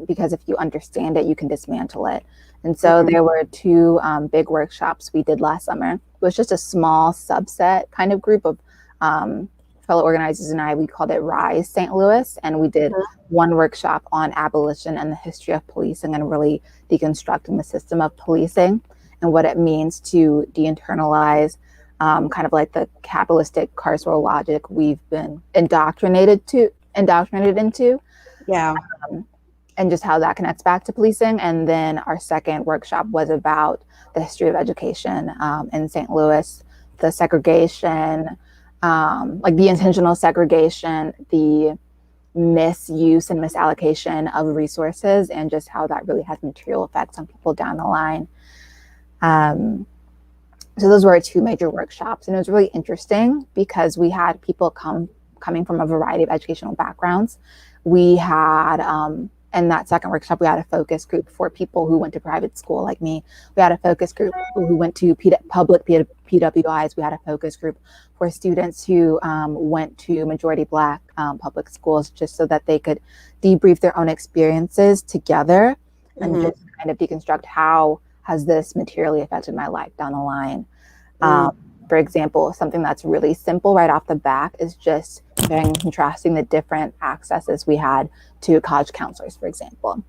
Because if you understand it, you can dismantle it. And so there were two big workshops we did last summer. It was just a small subset kind of group of fellow organizers and I. We called it Rise St. Louis. And we did one workshop on abolition and the history of policing, and really deconstructing the system of policing and what it means to de-internalize kind of like the capitalistic carceral logic we've been indoctrinated into. Yeah. And just how that connects back to policing. And then our second workshop was about the history of education in St. Louis, the segregation, like the intentional segregation, the misuse and misallocation of resources, and just how that really has material effects on people down the line. So those were our two major workshops. And it was really interesting because we had people coming from a variety of educational backgrounds. We had, in that second workshop, we had a focus group for people who went to private school like me. We had a focus group who went to public PWIs. We had a focus group for students who went to majority Black public schools, just so that they could debrief their own experiences together and just kind of deconstruct how has this materially affected my life down the line. For example, something that's really simple right off the bat is just comparing and contrasting the different accesses we had to college counselors, for example.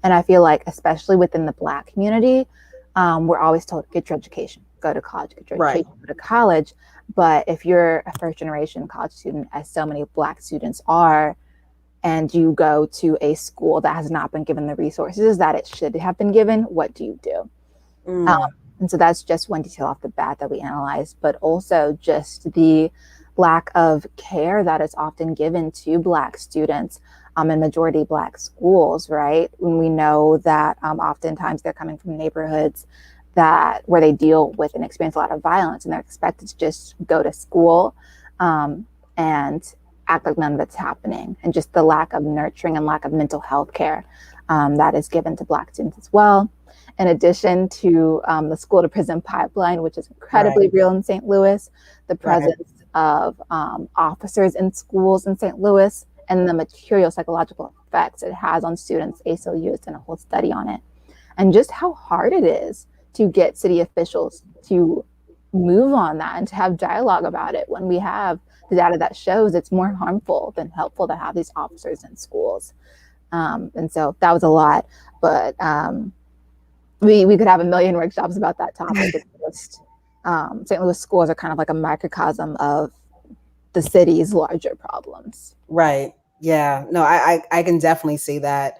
And I feel like, especially within the Black community, we're always told, get your education, go to college, get your education, go to college. But if you're a first generation college student, as so many Black students are, and you go to a school that has not been given the resources that it should have been given, what do you do? And so that's just one detail off the bat that we analyzed, but also just the lack of care that is often given to Black students in majority Black schools, right? When we know that oftentimes they're coming from neighborhoods where they deal with and experience a lot of violence, and they're expected to just go to school and act like none of it's happening. And just the lack of nurturing and lack of mental health care that is given to Black students as well. In addition to the school to prison pipeline, which is incredibly real in St. Louis, the presence of officers in schools in St. Louis, and the material psychological effects it has on students. ACLU has done a whole study on it, and just how hard it is to get city officials to move on that and to have dialogue about it when we have the data that shows it's more harmful than helpful to have these officers in schools. And so that was a lot, but we could have a million workshops about that topic. It's just St. Louis schools are kind of like a microcosm of the city's larger problems. Right. Yeah. No, I can definitely see that.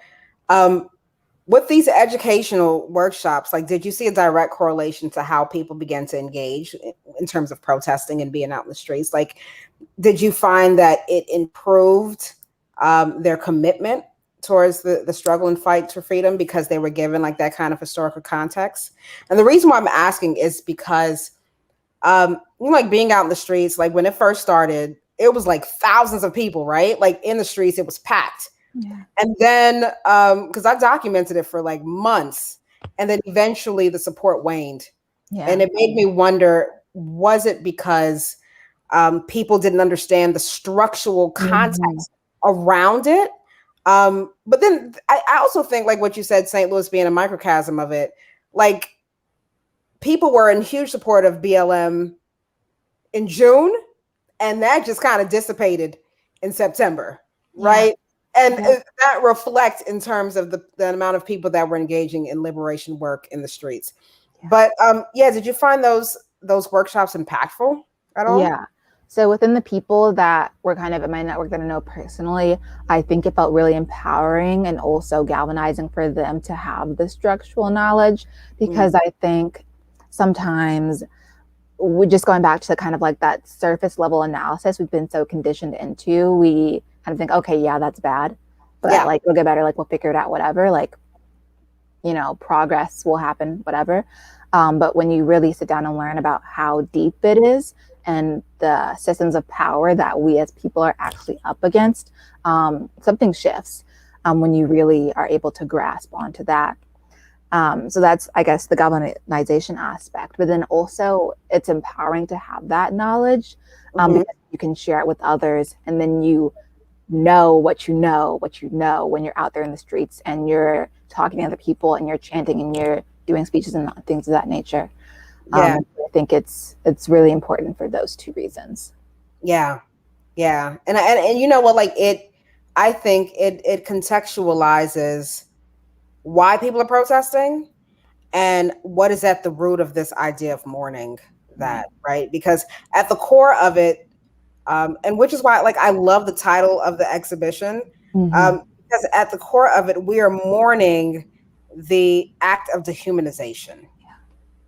With these educational workshops, like, did you see a direct correlation to how people began to engage in terms of protesting and being out in the streets? Like, did you find that it improved their commitment towards the struggle and fight for freedom because they were given like that kind of historical context? And the reason why I'm asking is because like being out in the streets, like when it first started, it was like thousands of people, right? Like in the streets, it was packed. Yeah. And then, because I documented it for like months, and then eventually the support waned. Yeah. And it made me wonder, was it because people didn't understand the structural context around it? But then I also think, like what you said, St. Louis being a microcosm of it, like people were in huge support of BLM in June, and that just kind of dissipated in September, right? And that reflects in terms of the amount of people that were engaging in liberation work in the streets. But did you find those workshops impactful at all? Yeah. So within the people that were kind of in my network that I know personally, I think it felt really empowering and also galvanizing for them to have the structural knowledge, because I think sometimes we're just going back to kind of like that surface level analysis we've been so conditioned into. We kind of think, okay, yeah, that's bad, but like we'll get better, like we'll figure it out, whatever, like, you know, progress will happen, whatever. But when you really sit down and learn about how deep it is and the systems of power that we as people are actually up against, something shifts when you really are able to grasp onto that. So that's, I guess, the galvanization aspect. But then also it's empowering to have that knowledge because you can share it with others, and then you know what you know when you're out there in the streets and you're talking to other people and you're chanting and you're doing speeches and things of that nature. I think it's really important for those two reasons. And you know what, like I think it contextualizes why people are protesting and what is at the root of this idea of mourning that, right? Because at the core of it, and which is why, like, I love the title of the exhibition, because at the core of it, we are mourning the act of dehumanization,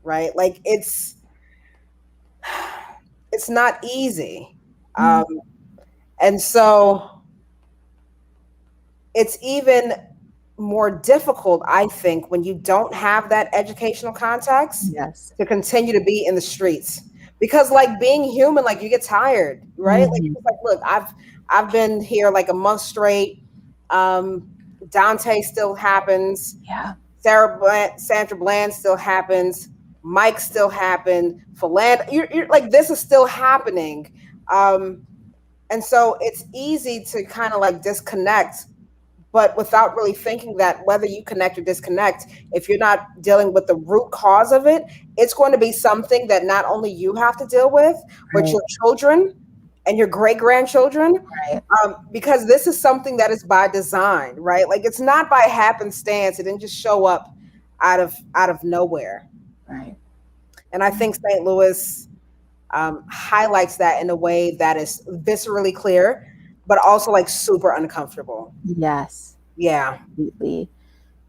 right? Like it's not easy. And so it's even more difficult, I think, when you don't have that educational context to continue to be in the streets. Because like being human, like you get tired, right? Like, it's like, look, I've been here like a month straight. Dante still happens. Sandra Bland still happens. Mike still happened. Philand, you're like, this is still happening. And so it's easy to kind of like disconnect, but without really thinking that whether you connect or disconnect, if you're not dealing with the root cause of it, it's going to be something that not only you have to deal with, but your children and your great-grandchildren, because this is something that is by design, right? Like it's not by happenstance. It didn't just show up out of nowhere. Right. And I think St. Louis highlights that in a way that is viscerally clear, but also like super uncomfortable. Yes. Yeah. Completely.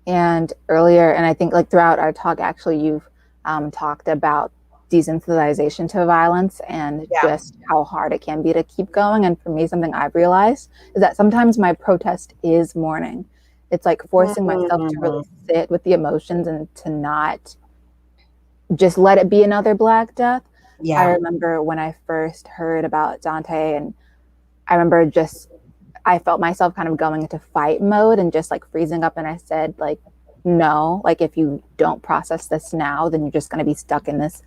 And earlier, and I think like throughout our talk, actually, you've talked about desensitization to violence and just how hard it can be to keep going. And for me, something I've realized is that sometimes my protest is mourning. It's like forcing myself to really sit with the emotions and to not just let it be another Black death. I remember when I first heard about Dante, and I remember I felt myself kind of going into fight mode and just like freezing up. And I said, like, no, like if you don't process this now, then you're just going to be stuck in this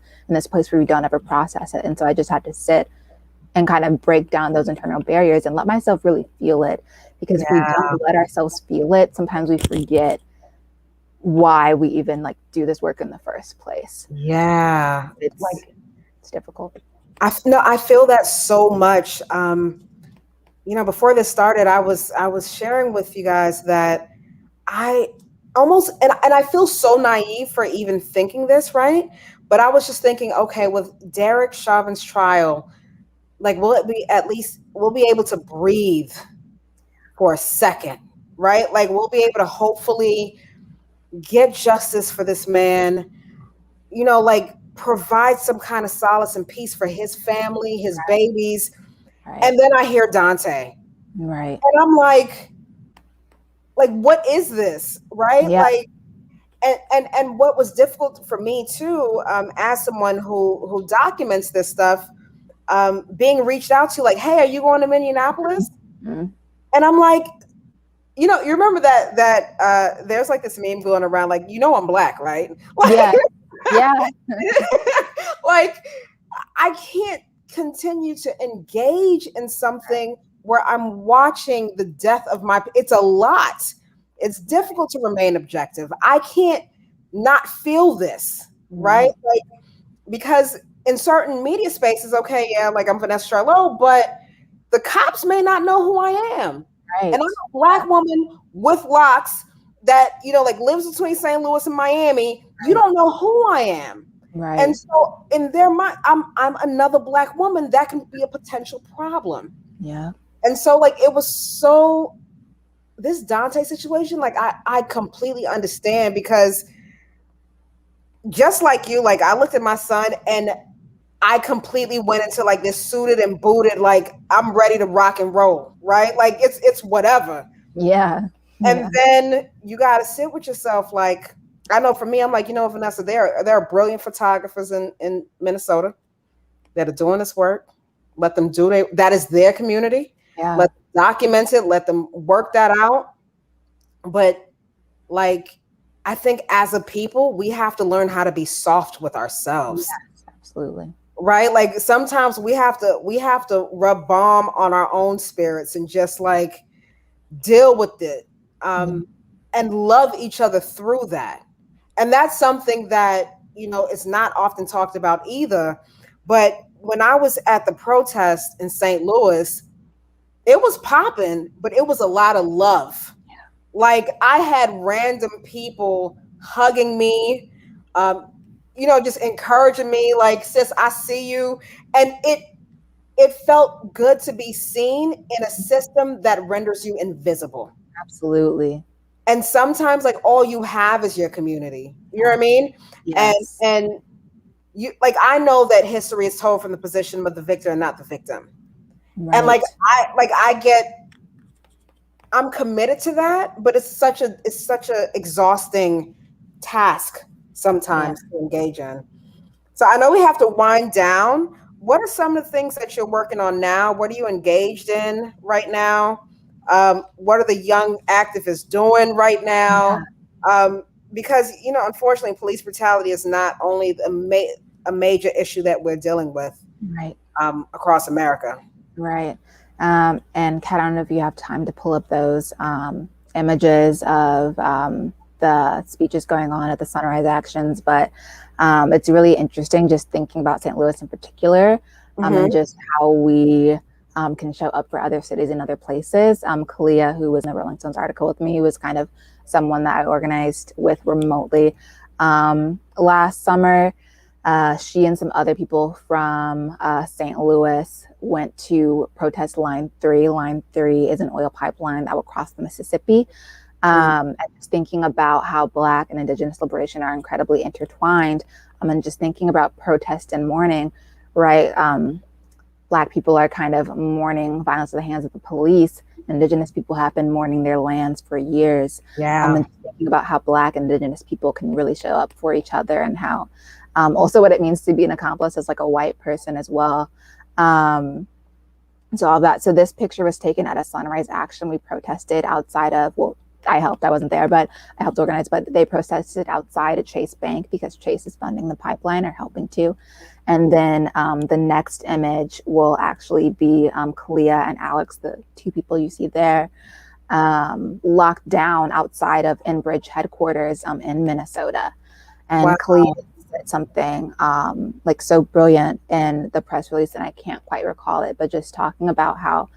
place where you don't ever process it. And so I just had to sit and kind of break down those internal barriers and let myself really feel it. Because if we don't let ourselves feel it, sometimes we forget why we even like do this work in the first place. Yeah. It's difficult. I feel that so much. You know, before this started, I was sharing with you guys that I almost, and I feel so naive for even thinking this, right? But I was just thinking, okay, with Derek Chauvin's trial, like, will it be at least, we'll be able to breathe for a second, right? Like, we'll be able to hopefully get justice for this man, you know, like provide some kind of solace and peace for his family, his babies. Right. And then I hear Dante. Right. And I'm like, what is this? Right? Yeah. Like, and what was difficult for me too, as someone who documents this stuff, being reached out to, like, hey, are you going to Minneapolis? Mm-hmm. And I'm like, you know, you remember that there's like this meme going around, like, you know, I'm Black, right? Like, yeah. Like, I can't continue to engage in something where I'm watching the death of it's a lot. It's difficult to remain objective. I can't not feel this, right? Like, because in certain media spaces, okay, yeah, like I'm Vanessa Charlot, but the cops may not know who I am. Right. And I'm a Black woman with locks that, you know, like lives between St. Louis and Miami. Right. You don't know who I am. Right. And so in their mind, I'm another Black woman that can be a potential problem. Yeah. And so, like, it was so, this Dante situation, like, I completely understand, because just like you, like, I looked at my son and I completely went into like this suited and booted, like, I'm ready to rock and roll, right? Like, it's whatever. Yeah. And then you got to sit with yourself. Like, I know for me, I'm like, you know, Vanessa, there are brilliant photographers in Minnesota that are doing this work. Let them do that is their community. Yeah. Let them document it. Let them work that out. But like, I think as a people, we have to learn how to be soft with ourselves. Yes, absolutely. Right? Like, sometimes we have to rub balm on our own spirits and just like deal with it, and love each other through that. And that's something that, you know, is not often talked about either. But when I was at the protest in St. Louis, it was popping, but it was a lot of love. Yeah. Like, I had random people hugging me, you know, just encouraging me, like, sis, I see you. And it felt good to be seen in a system that renders you invisible. Absolutely. And sometimes, like, all you have is your community. You know what I mean? Yes. And you, like, I know that history is told from the position of the victor and not the victim. Right. And like, I'm committed to that, but it's such a exhausting task sometimes to engage in. So I know we have to wind down. What are some of the things that you're working on now? What are you engaged in right now? What are the young activists doing right now? Because, you know, unfortunately, police brutality is not only a major issue that we're dealing with, right, across America. Right. And Kat, I don't know if you have time to pull up those images of the speeches going on at the Sunrise Actions, but it's really interesting just thinking about St. Louis in particular, and just how we can show up for other cities and other places. Kalia, who was in the Rolling Stones article with me, was kind of someone that I organized with remotely last summer. She and some other people from St. Louis went to protest Line 3. Line 3 is an oil pipeline that will cross the Mississippi. And just thinking about how Black and Indigenous liberation are incredibly intertwined, and just thinking about protest and mourning, right? Black people are kind of mourning violence at the hands of the police. Indigenous people have been mourning their lands for years. Yeah. And thinking about how Black and Indigenous people can really show up for each other, and how also what it means to be an accomplice as like a white person as well. So all that. So this picture was taken at a Sunrise Action. We protested outside of, well, I helped, I wasn't there, but I helped organize, but they protested outside a Chase Bank because Chase is funding the pipeline or helping to. And then the next image will actually be Kalia and Alex, the two people you see there, locked down outside of Enbridge headquarters in Minnesota. And Wow. Kalia said something like so brilliant in the press release, and I can't quite recall it, but just talking about how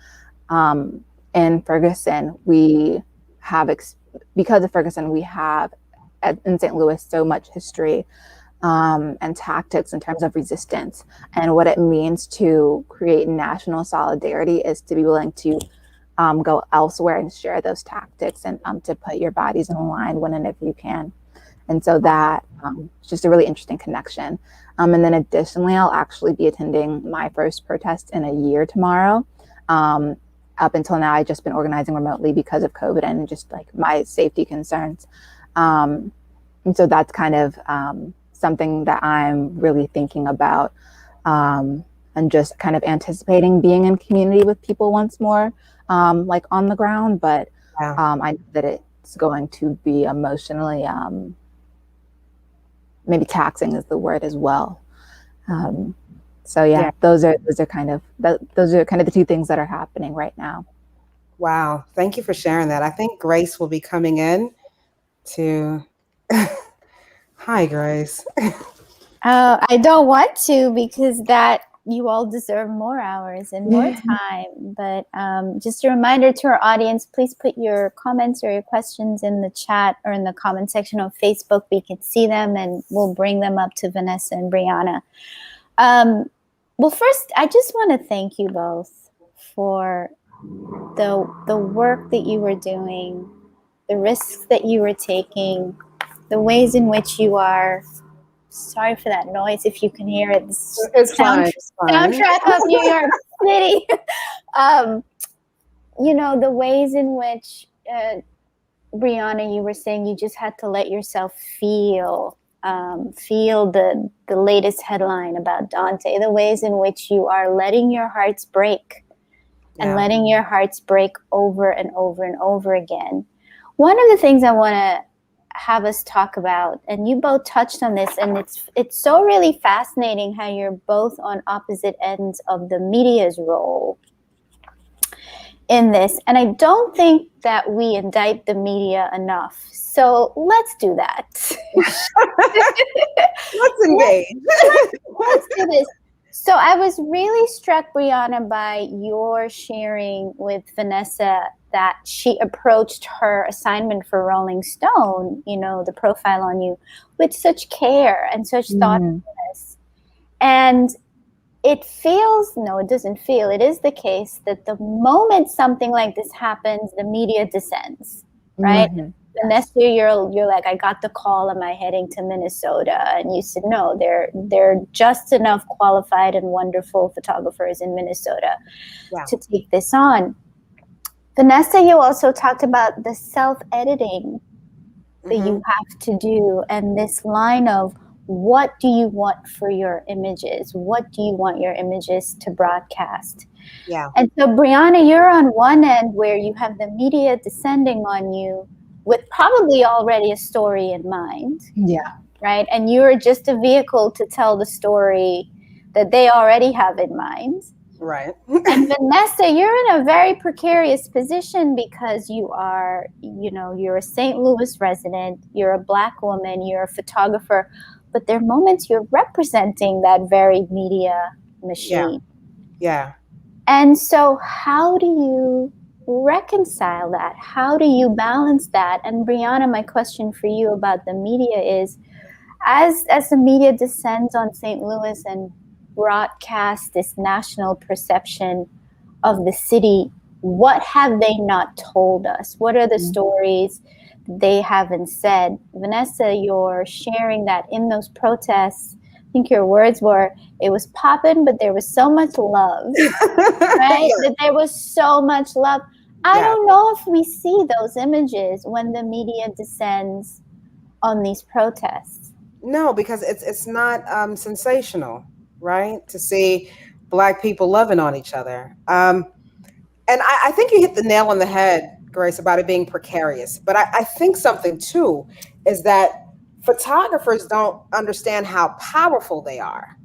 in Ferguson, we have, because of Ferguson, we have in St. Louis so much history and tactics in terms of resistance. And what it means to create national solidarity is to be willing to go elsewhere and share those tactics and to put your bodies in line when and if you can. And so that is just a really interesting connection. And then additionally, I'll actually be attending my first protest in a year tomorrow. Up until now, I've just been organizing remotely because of COVID and just like my safety concerns. And so that's kind of something that I'm really thinking about and just kind of anticipating being in community with people once more, like on the ground. But I know that it's going to be emotionally, maybe taxing is the word as well. So yeah, those are kind of the two things that are happening right now. Wow, thank you for sharing that. I think Grace will be coming in to. Hi, Grace. I don't want to, because that you all deserve more hours and more time. But just a reminder to our audience, please put your comments or your questions in the chat or in the comment section on Facebook. We can see them and we'll bring them up to Vanessa and Brianna. Well, first, I just want to thank you both for the work that you were doing, the risks that you were taking, the ways in which you are. Sorry for that noise if you can hear it. It's fine. Soundtrack of New York City. You know, the ways in which, Brianna, you were saying you just had to let yourself feel the latest headline about Dante, the ways in which you are letting your hearts break and letting your hearts break over and over and over again. One of the things I want to have us talk about, and you both touched on this, and it's so really fascinating how you're both on opposite ends of the media's role in this. And I don't think that we indict the media enough. So let's do that. Let's engage. Let's do this. So I was really struck, Brianna, by your sharing with Vanessa that she approached her assignment for Rolling Stone, you know, the profile on you, with such care and such thoughtfulness. And it doesn't feel, it is the case that the moment something like this happens, the media descends, right? Vanessa, you're like, I got the call, am I heading to Minnesota? And you said, no, there are just enough qualified and wonderful photographers in Minnesota to take this on. Vanessa, you also talked about the self-editing that you have to do, and this line of, what do you want for your images? What do you want your images to broadcast? Yeah. And so, Brianna, you're on one end where you have the media descending on you with probably already a story in mind. Yeah. Right? And you're just a vehicle to tell the story that they already have in mind. Right. And Vanessa, you're in a very precarious position because you are, you know, you're a St. Louis resident, you're a Black woman, you're a photographer, but there are moments you're representing that very media machine. Yeah. And so how do you reconcile that? How do you balance that? And Brianna, my question for you about the media is, as the media descends on St. Louis and broadcasts this national perception of the city, what have they not told us? What are the stories they haven't said? Vanessa, you're sharing that in those protests, I think your words were, it was popping, but there was so much love, right? That there was so much love. I don't know if we see those images when the media descends on these protests. No, because it's not sensational, right? To see Black people loving on each other. And I think you hit the nail on the head, Grace, about it being precarious. But I think something too is that photographers don't understand how powerful they are.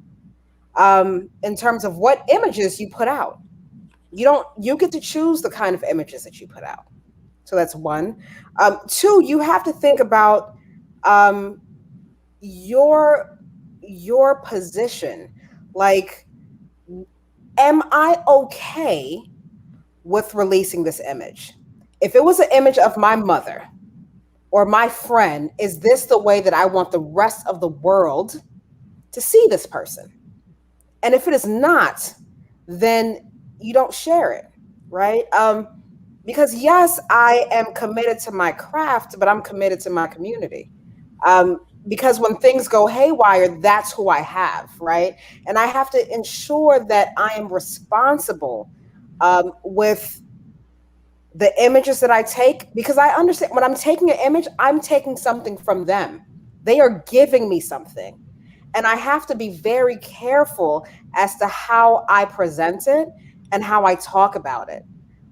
in terms of what images you put out. You get to choose the kind of images that you put out. So that's one. Two, you have to think about um, your position. Like, am I okay with releasing this image? If it was an image of my mother or my friend, is this the way that I want the rest of the world to see this person? And if it is not, then you don't share it, right? Because yes, I am committed to my craft, but I'm committed to my community. Because when things go haywire, that's who I have, right? And I have to ensure that I am responsible with the images that I take, because I understand when I'm taking an image, I'm taking something from them. They are giving me something. And I have to be very careful as to how I present it and how I talk about it.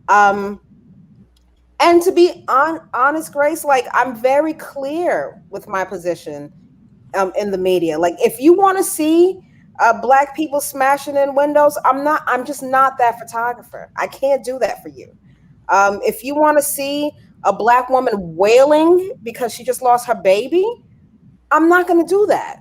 Um, and to be honest, Grace, like I'm very clear with my position in the media. Like if you want to see black people smashing in windows, I'm just not that photographer. I can't do that for you. If you want to see a black woman wailing because she just lost her baby, I'm not going to do that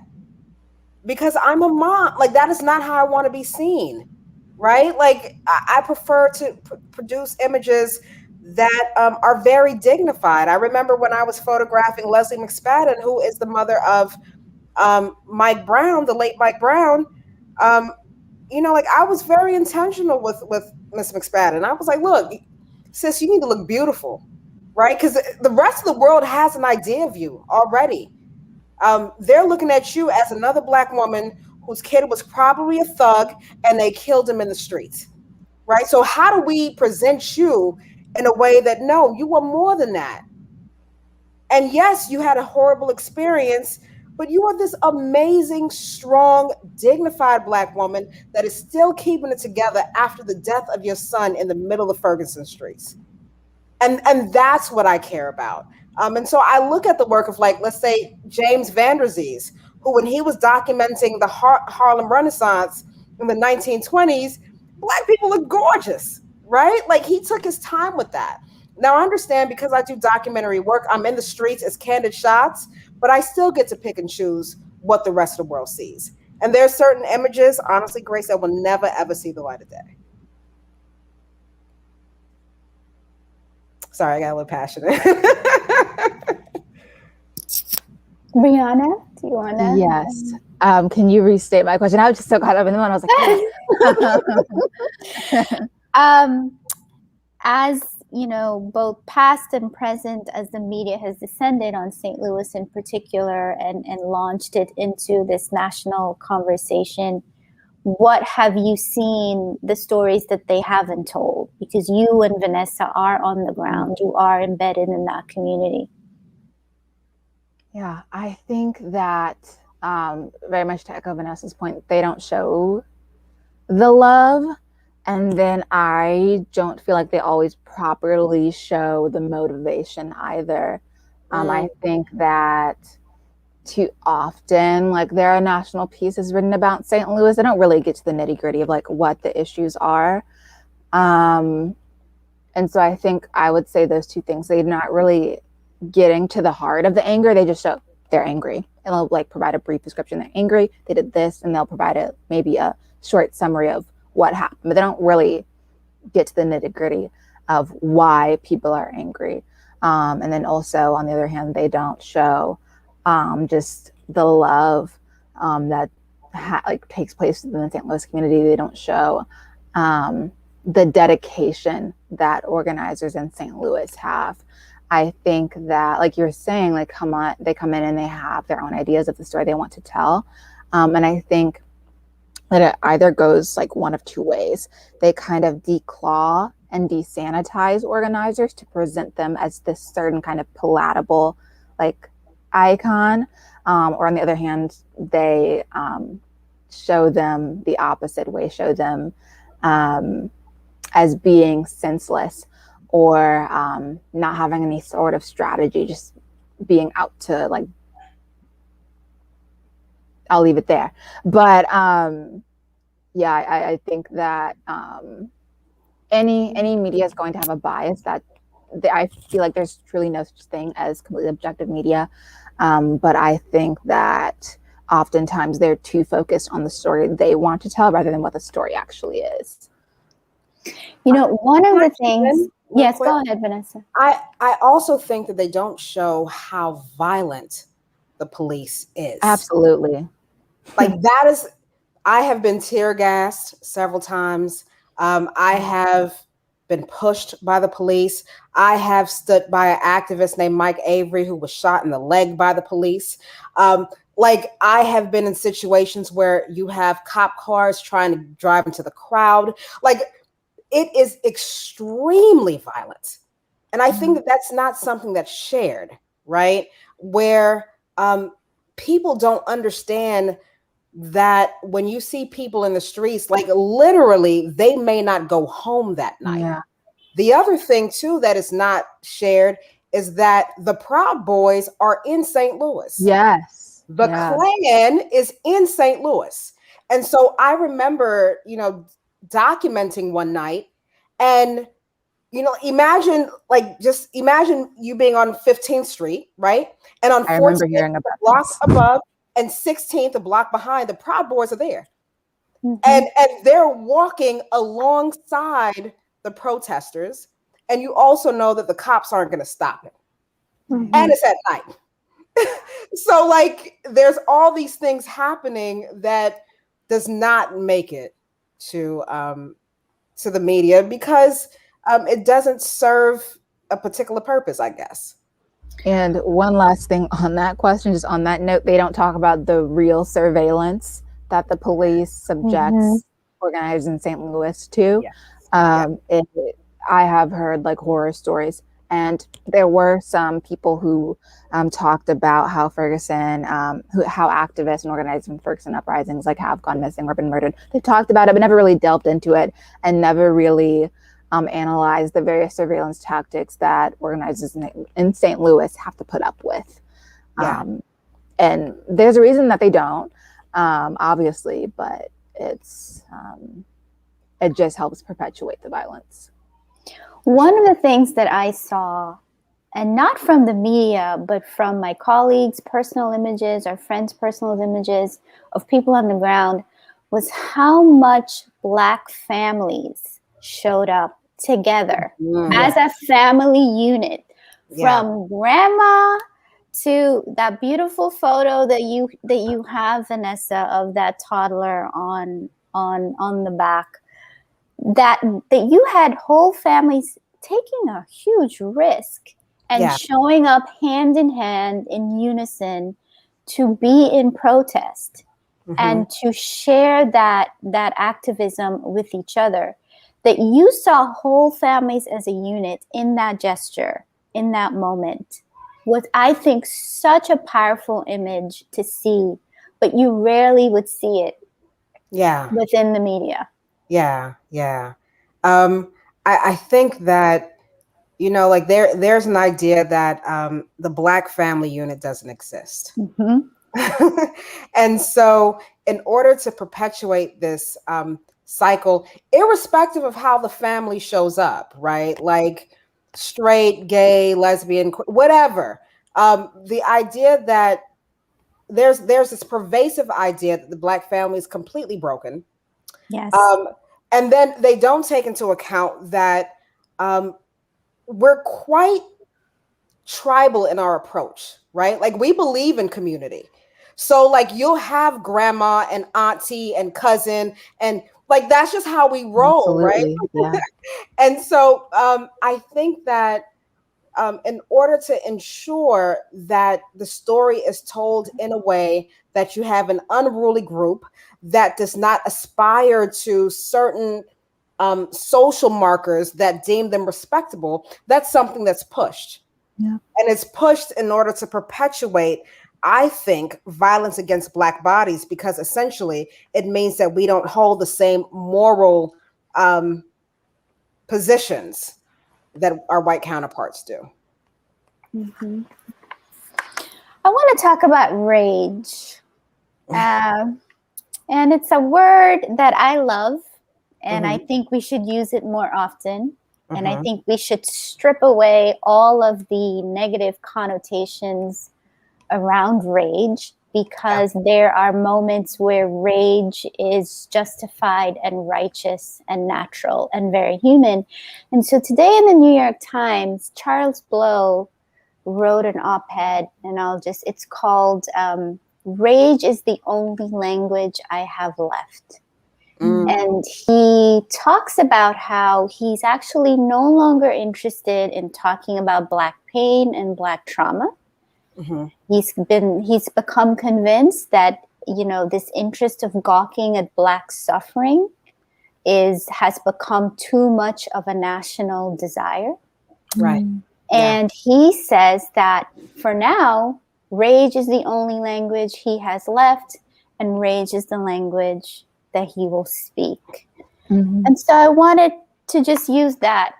because I'm a mom. Like that is not how I want to be seen, right? Like I prefer to produce images that are very dignified. I remember when I was photographing Leslie McSpadden, who is the mother of Mike Brown, the late Mike Brown. Um, like I was very intentional with Miss McSpadden. I was like, look, sis, you need to look beautiful, right? Because the rest of the world has an idea of you already. They're looking at you as another black woman whose kid was probably a thug and they killed him in the streets, right? So how do we present you in a way that, no, you were more than that? And yes, you had a horrible experience, but you are this amazing, strong, dignified black woman that is still keeping it together after the death of your son in the middle of Ferguson streets. And that's what I care about. And so I look at the work of, like, let's say James Vanderzees, who, when he was documenting the Harlem Renaissance in the 1920s, black people look gorgeous, right? Like he took his time with that. Now I understand, because I do documentary work, I'm in the streets as candid shots, but I still get to pick and choose what the rest of the world sees. And there are certain images, honestly, Grace, that will never, ever see the light of day. Sorry, I got a little passionate. Brianna, do you want to? Yes. Can you restate my question? I was just so caught up in the moment. I was like, as you know, both past and present, as the media has descended on St. Louis in particular and launched it into this national conversation, what have you seen, the stories that they haven't told? Because you and Vanessa are on the ground, you are embedded in that community. Yeah, I think that very much to echo Vanessa's point, they don't show the love. And then I don't feel like they always properly show the motivation either. I think that too often, like, there are national pieces written about St. Louis. They don't really get to the nitty gritty of like what the issues are. And so I think I would say those two things. They're not really getting to the heart of the anger. They just show they're angry, and they'll like provide a brief description. They're angry, they did this, and they'll provide maybe a short summary of what happened, but they don't really get to the nitty gritty of why people are angry. And then also, on the other hand, they don't show just the love that takes place in the St. Louis community. They don't show the dedication that organizers in St. Louis have. I think that, like you're saying, they come in and they have their own ideas of the story they want to tell. And I think that it either goes like one of two ways. They kind of declaw and desanitize organizers to present them as this certain kind of palatable like icon. Or on the other hand, they show them the opposite way, show them as being senseless or not having any sort of strategy, just being out to like, I'll leave it there. But yeah, I think that any media is going to have a bias. That I feel like there's truly no such thing as completely objective media, but I think that oftentimes they're too focused on the story they want to tell rather than what the story actually is. You know, one of the things. Real Yes, quick. go ahead, Vanessa. I also think that they don't show how violent the police is. Absolutely. Like that is, I have been tear gassed several times. I have been pushed by the police. I have stood by an activist named Mike Avery who was shot in the leg by the police. Like I have been in situations where you have cop cars trying to drive into the crowd. Like it is extremely violent. And I think that that's not something that's shared, right? Where people don't understand that when you see people in the streets, like literally, they may not go home that night. Yeah. The other thing, too, that is not shared is that the Proud Boys are in St. Louis. Yes. The Klan is in St. Louis. And so I remember, documenting one night and imagine you being on 15th Street, right? And on 14th, a block above, and 16th, a block behind, the Proud Boys are there. Mm-hmm. And they're walking alongside the protesters. And you also know that the cops aren't going to stop it. Mm-hmm. And it's at night. So like there's all these things happening that does not make it to the media because it doesn't serve a particular purpose, I guess. And one last thing on that question, just on that note, they don't talk about the real surveillance that the police subjects organizers in St. Louis to. Yes. I have heard like horror stories, and there were some people who talked about how Ferguson, how activists and organizers in Ferguson uprisings like have gone missing or been murdered. They talked about it, but never really delved into it, and never really analyze the various surveillance tactics that organizers in St. Louis have to put up with. Yeah. And there's a reason that they don't, obviously, but it just helps perpetuate the violence. One of the things that I saw, and not from the media, but from my colleagues' personal images or friends' personal images of people on the ground, was how much Black families showed up together as a family unit, from grandma to that beautiful photo that you have, Vanessa, of that toddler on the back, that you had whole families taking a huge risk and showing up hand in hand in unison to be in protest and to share that activism with each other. That you saw whole families as a unit in that gesture, in that moment, was, I think, such a powerful image to see, but you rarely would see it within the media. Yeah. I think that, like there's an idea that the Black family unit doesn't exist. Mm-hmm. And so in order to perpetuate this cycle, irrespective of how the family shows up, right? Like straight, gay, lesbian, whatever. The idea that there's this pervasive idea that the Black family is completely broken. Yes. And then they don't take into account that we're quite tribal in our approach, right? Like we believe in community. So like you'll have grandma and auntie and cousin, and like that's just how we roll. Absolutely. Right? Yeah. And so I think that in order to ensure that the story is told in a way that you have an unruly group that does not aspire to certain social markers that deem them respectable, that's something that's pushed. Yeah. And it's pushed in order to perpetuate, I think, violence against Black bodies, because essentially it means that we don't hold the same moral positions that our white counterparts do. Mm-hmm. I want to talk about rage. And it's a word that I love, and I Mm-hmm. think we should use it more often. And I Mm-hmm. think we should strip away all of the negative connotations around rage, Yeah. because there are moments where rage is justified and righteous and natural and very human. And so today in the New York Times, Charles Blow wrote an op-ed, and it's called Rage is the Only Language I Have Left. Mm. And he talks about how he's actually no longer interested in talking about Black pain and Black trauma. Mm-hmm. He's become convinced that, this interest of gawking at Black suffering has become too much of a national desire. Right. And he says that for now, rage is the only language he has left, and rage is the language that he will speak. Mm-hmm. And so I wanted to just use that.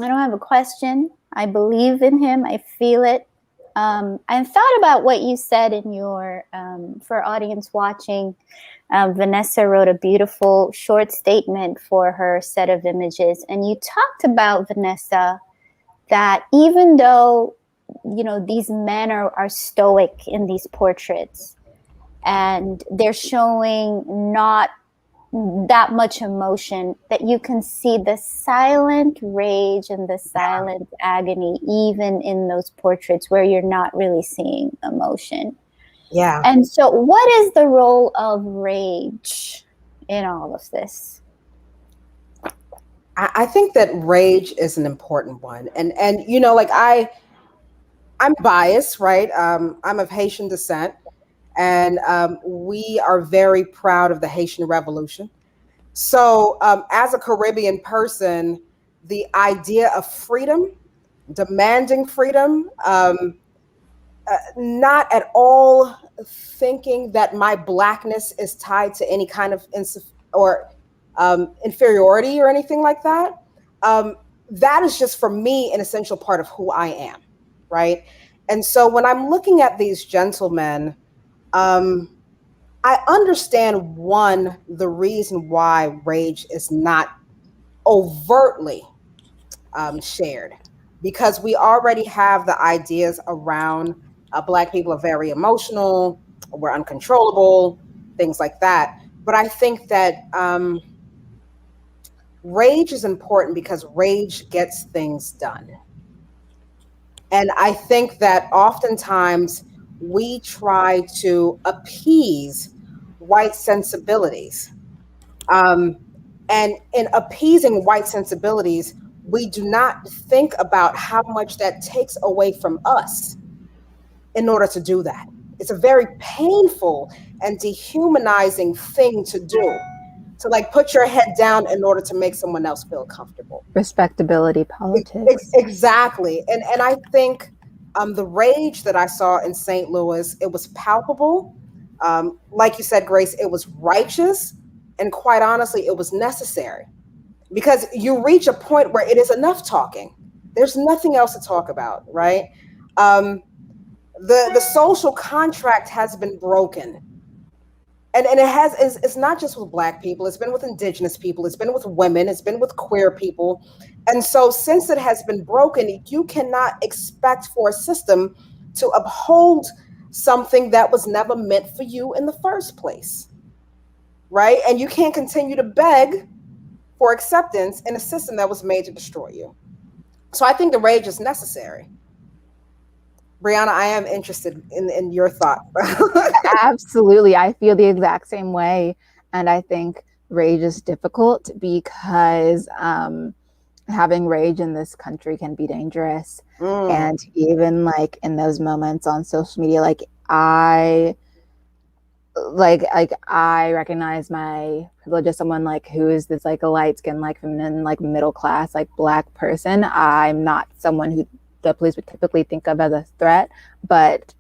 I don't have a question. I believe in him. I feel it. I thought about what you said in your, for audience watching, Vanessa wrote a beautiful short statement for her set of images. And you talked about, Vanessa, that even though, these men are stoic in these portraits, and they're showing not that much emotion, that you can see the silent rage and the silent agony even in those portraits where you're not really seeing emotion. Yeah. And so what is the role of rage in all of this? I think that rage is an important one. And like I'm biased, right? I'm of Haitian descent, and we are very proud of the Haitian Revolution. So, as a Caribbean person, the idea of freedom, demanding freedom, not at all thinking that my blackness is tied to any kind of inferiority or anything like that. Um, that is just for me an essential part of who I am, right? And so when I'm looking at these gentlemen, I understand the reason why rage is not overtly shared, because we already have the ideas around Black people are very emotional, we're uncontrollable, things like that. But I think that rage is important because rage gets things done. And I think that oftentimes we try to appease white sensibilities. Um, and in appeasing white sensibilities, we do not think about how much that takes away from us in order to do that. It's a very painful and dehumanizing thing to do, to like put your head down in order to make someone else feel comfortable. Respectability politics. Exactly. And I think the rage that I saw in St. Louis, it was palpable. Like you said, Grace, it was righteous. And quite honestly, it was necessary, because you reach a point where it is enough talking. There's nothing else to talk about, right? The social contract has been broken. And it's not just with Black people, it's been with indigenous people, it's been with women, it's been with queer people. And so since it has been broken, you cannot expect for a system to uphold something that was never meant for you in the first place, right? And you can't continue to beg for acceptance in a system that was made to destroy you. So I think the rage is necessary. Brianna, I am interested in your thought. Absolutely. I feel the exact same way. And I think rage is difficult because having rage in this country can be dangerous. And even like in those moments on social media, I recognize my privilege as someone like who is this like a light skinned, like feminine, like middle class, like Black person. I'm not someone who the police would typically think of as a threat, but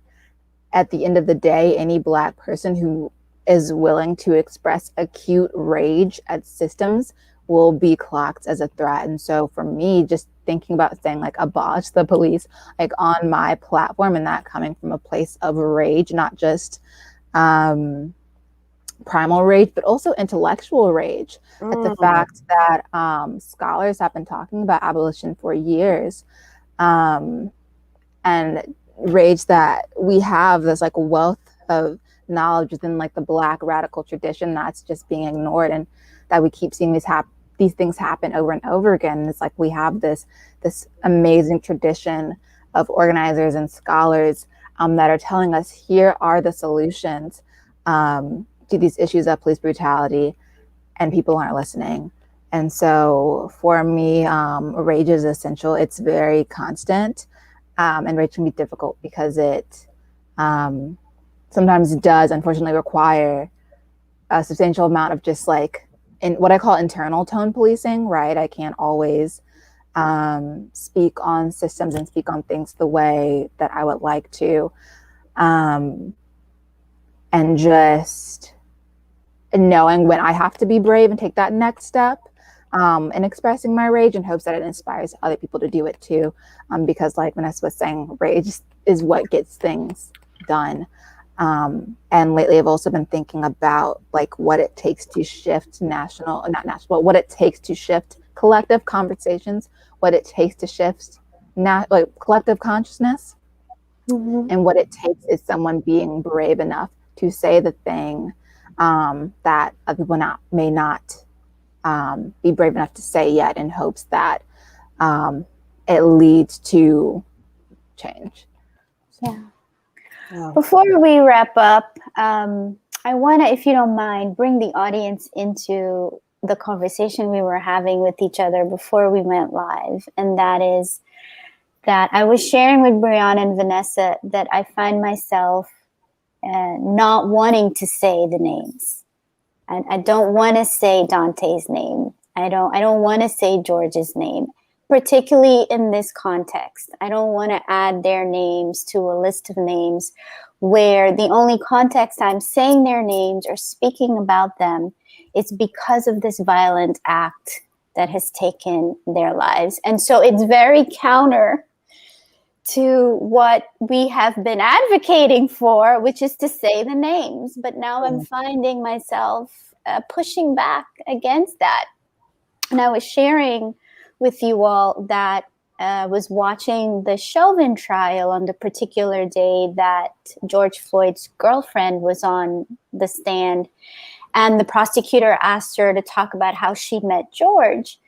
at the end of the day, any Black person who is willing to express acute rage at systems will be clocked as a threat. And so for me, just thinking about saying like abolish the police, like on my platform, and that coming from a place of rage, not just primal rage, but also intellectual rage at the Mm. fact that scholars have been talking about abolition for years, and rage that we have this like wealth of knowledge within like the Black radical tradition that's just being ignored, and that we keep seeing these things happen over and over again. And it's like we have this amazing tradition of organizers and scholars that are telling us here are the solutions to these issues of police brutality, and people aren't listening. And so for me, rage is essential. It's very constant, and rage can be difficult because it sometimes does unfortunately require a substantial amount of just like in what I call internal tone policing, right? I can't always speak on systems and speak on things the way that I would like to. And just knowing when I have to be brave and take that next step in expressing my rage, in hopes that it inspires other people to do it too. Because like Vanessa was saying, rage is what gets things done. And lately I've also been thinking about like what it takes to shift what it takes to shift collective conversations, what it takes to shift collective consciousness. Mm-hmm. And what it takes is someone being brave enough to say the thing that other people may not be brave enough to say yet, in hopes that it leads to change. Yeah. Before we wrap up, I want to, if you don't mind, bring the audience into the conversation we were having with each other before we went live. And that is that I was sharing with Brianna and Vanessa that I find myself not wanting to say the names. I don't want to say Dante's name. I don't want to say George's name, particularly in this context. I don't want to add their names to a list of names where the only context I'm saying their names or speaking about them is because of this violent act that has taken their lives. And so it's very counter to what we have been advocating for, which is to say the names. But now I'm finding myself pushing back against that. And I was sharing with you all that I was watching the Chauvin trial on the particular day that George Floyd's girlfriend was on the stand. And the prosecutor asked her to talk about how she met George.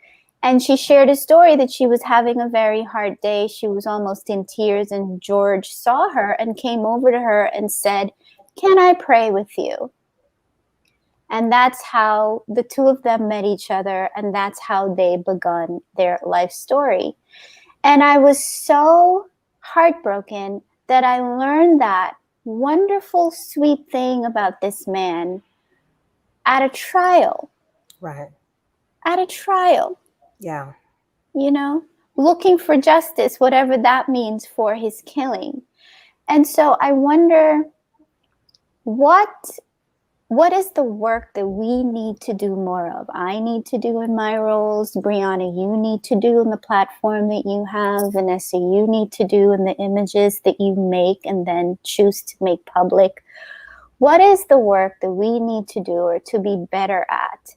And she shared a story that she was having a very hard day. She was almost in tears, and George saw her and came over to her and said, "Can I pray with you?" And that's how the two of them met each other, and that's how they begun their life story. And I was so heartbroken that I learned that wonderful, sweet thing about this man at a trial. Right. At a trial. Yeah. You know, looking for justice, whatever that means, for his killing. And so I wonder what is the work that we need to do more of? I need to do in my roles. Brianna, you need to do in the platform that you have. Vanessa, you need to do in the images that you make and then choose to make public. What is the work that we need to do or to be better at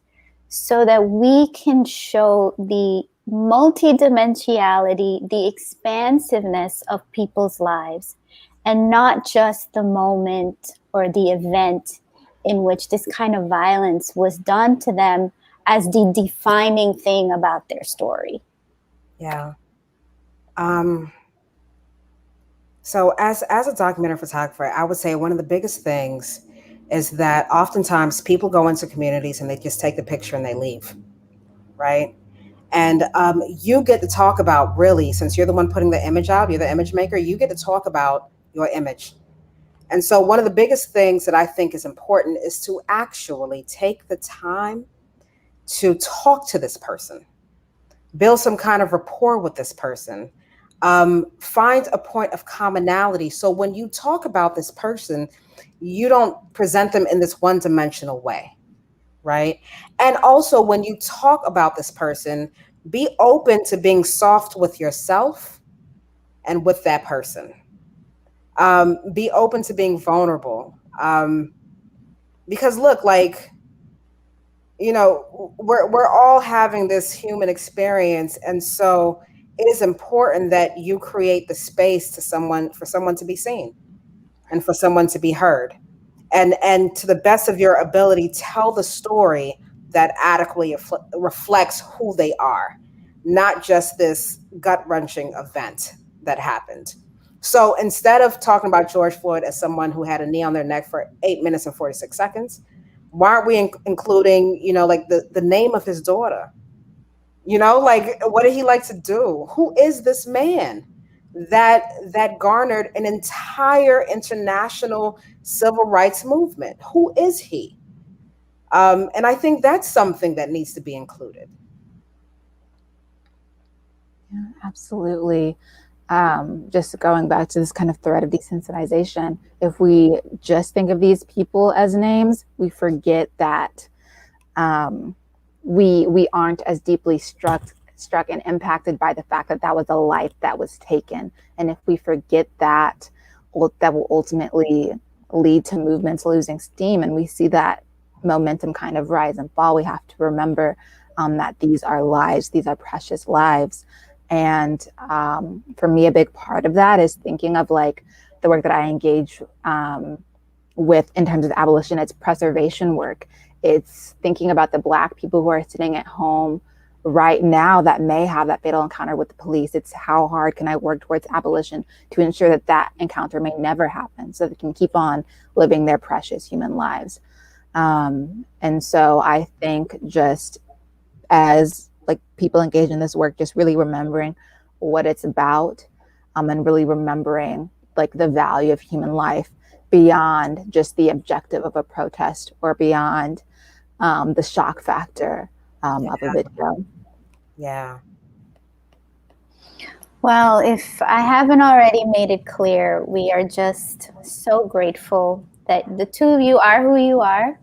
so that we can show the multidimensionality, the expansiveness of people's lives, and not just the moment or the event in which this kind of violence was done to them as the defining thing about their story? Yeah. So as a documentary photographer, I would say one of the biggest things is that oftentimes people go into communities and they just take the picture and they leave, right? And you get to talk about, really, since you're the one putting the image out, you're the image maker, you get to talk about your image. And so one of the biggest things that I think is important is to actually take the time to talk to this person, build some kind of rapport with this person, find a point of commonality. So when you talk about this person, you don't present them in this one-dimensional way, right? And also when you talk about this person, be open to being soft with yourself and with that person. Be open to being vulnerable. Because look, like, you know, we're all having this human experience, and so it is important that you create the space to someone for someone to be seen and for someone to be heard, and to the best of your ability tell the story that adequately reflects who they are, not just this gut-wrenching event that happened. So instead of talking about George Floyd as someone who had a knee on their neck for 8 minutes and 46 seconds, why aren't we including, you know, like the name of his daughter? You know, like, what did he like to do? Who is this man that garnered an entire international civil rights movement? Who is he? And I think that's something that needs to be included. Yeah, absolutely. Just going back to this kind of thread of desensitization, if we just think of these people as names, we forget that we aren't as deeply struck and impacted by the fact that that was a life that was taken. And if we forget that, that will ultimately lead to movements losing steam. And we see that momentum kind of rise and fall. We have to remember that these are lives, these are precious lives. And for me, a big part of that is thinking of like the work that I engage with in terms of abolition. It's preservation work. It's thinking about the Black people who are sitting at home right now that may have that fatal encounter with the police. It's how hard can I work towards abolition to ensure that that encounter may never happen so they can keep on living their precious human lives. And so I think just as like people engage in this work, just really remembering what it's about, and really remembering like the value of human life beyond just the objective of a protest or beyond the shock factor of a video. Yeah. Well, if I haven't already made it clear, we are just so grateful that the two of you are who you are,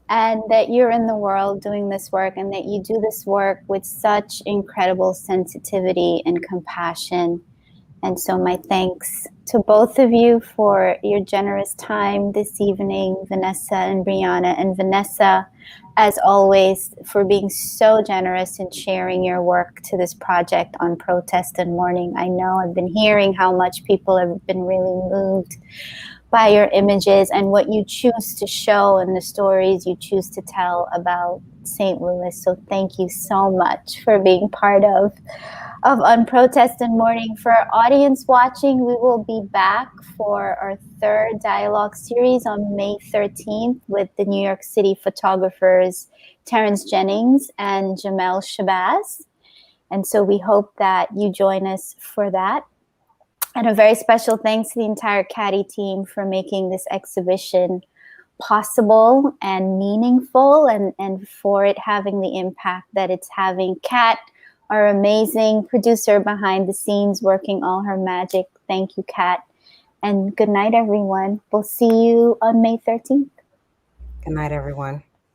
and that you're in the world doing this work, and that you do this work with such incredible sensitivity and compassion. And so my thanks to both of you for your generous time this evening, Vanessa and Brianna. And Vanessa, as always, for being so generous in sharing your work to this project on protest and mourning. I know I've been hearing how much people have been really moved by your images and what you choose to show and the stories you choose to tell about St. Louis. So thank you so much for being part of On Protest and Mourning. For our audience watching, we will be back for our third dialogue series on May 13th with the New York City photographers Terrence Jennings and Jamel Shabazz. And so we hope that you join us for that. And a very special thanks to the entire Caddy team for making this exhibition possible and meaningful, and for it having the impact that it's having. Kat, our amazing producer behind the scenes, working all her magic. Thank you, Kat. And good night, everyone. We'll see you on May 13th. Good night, everyone.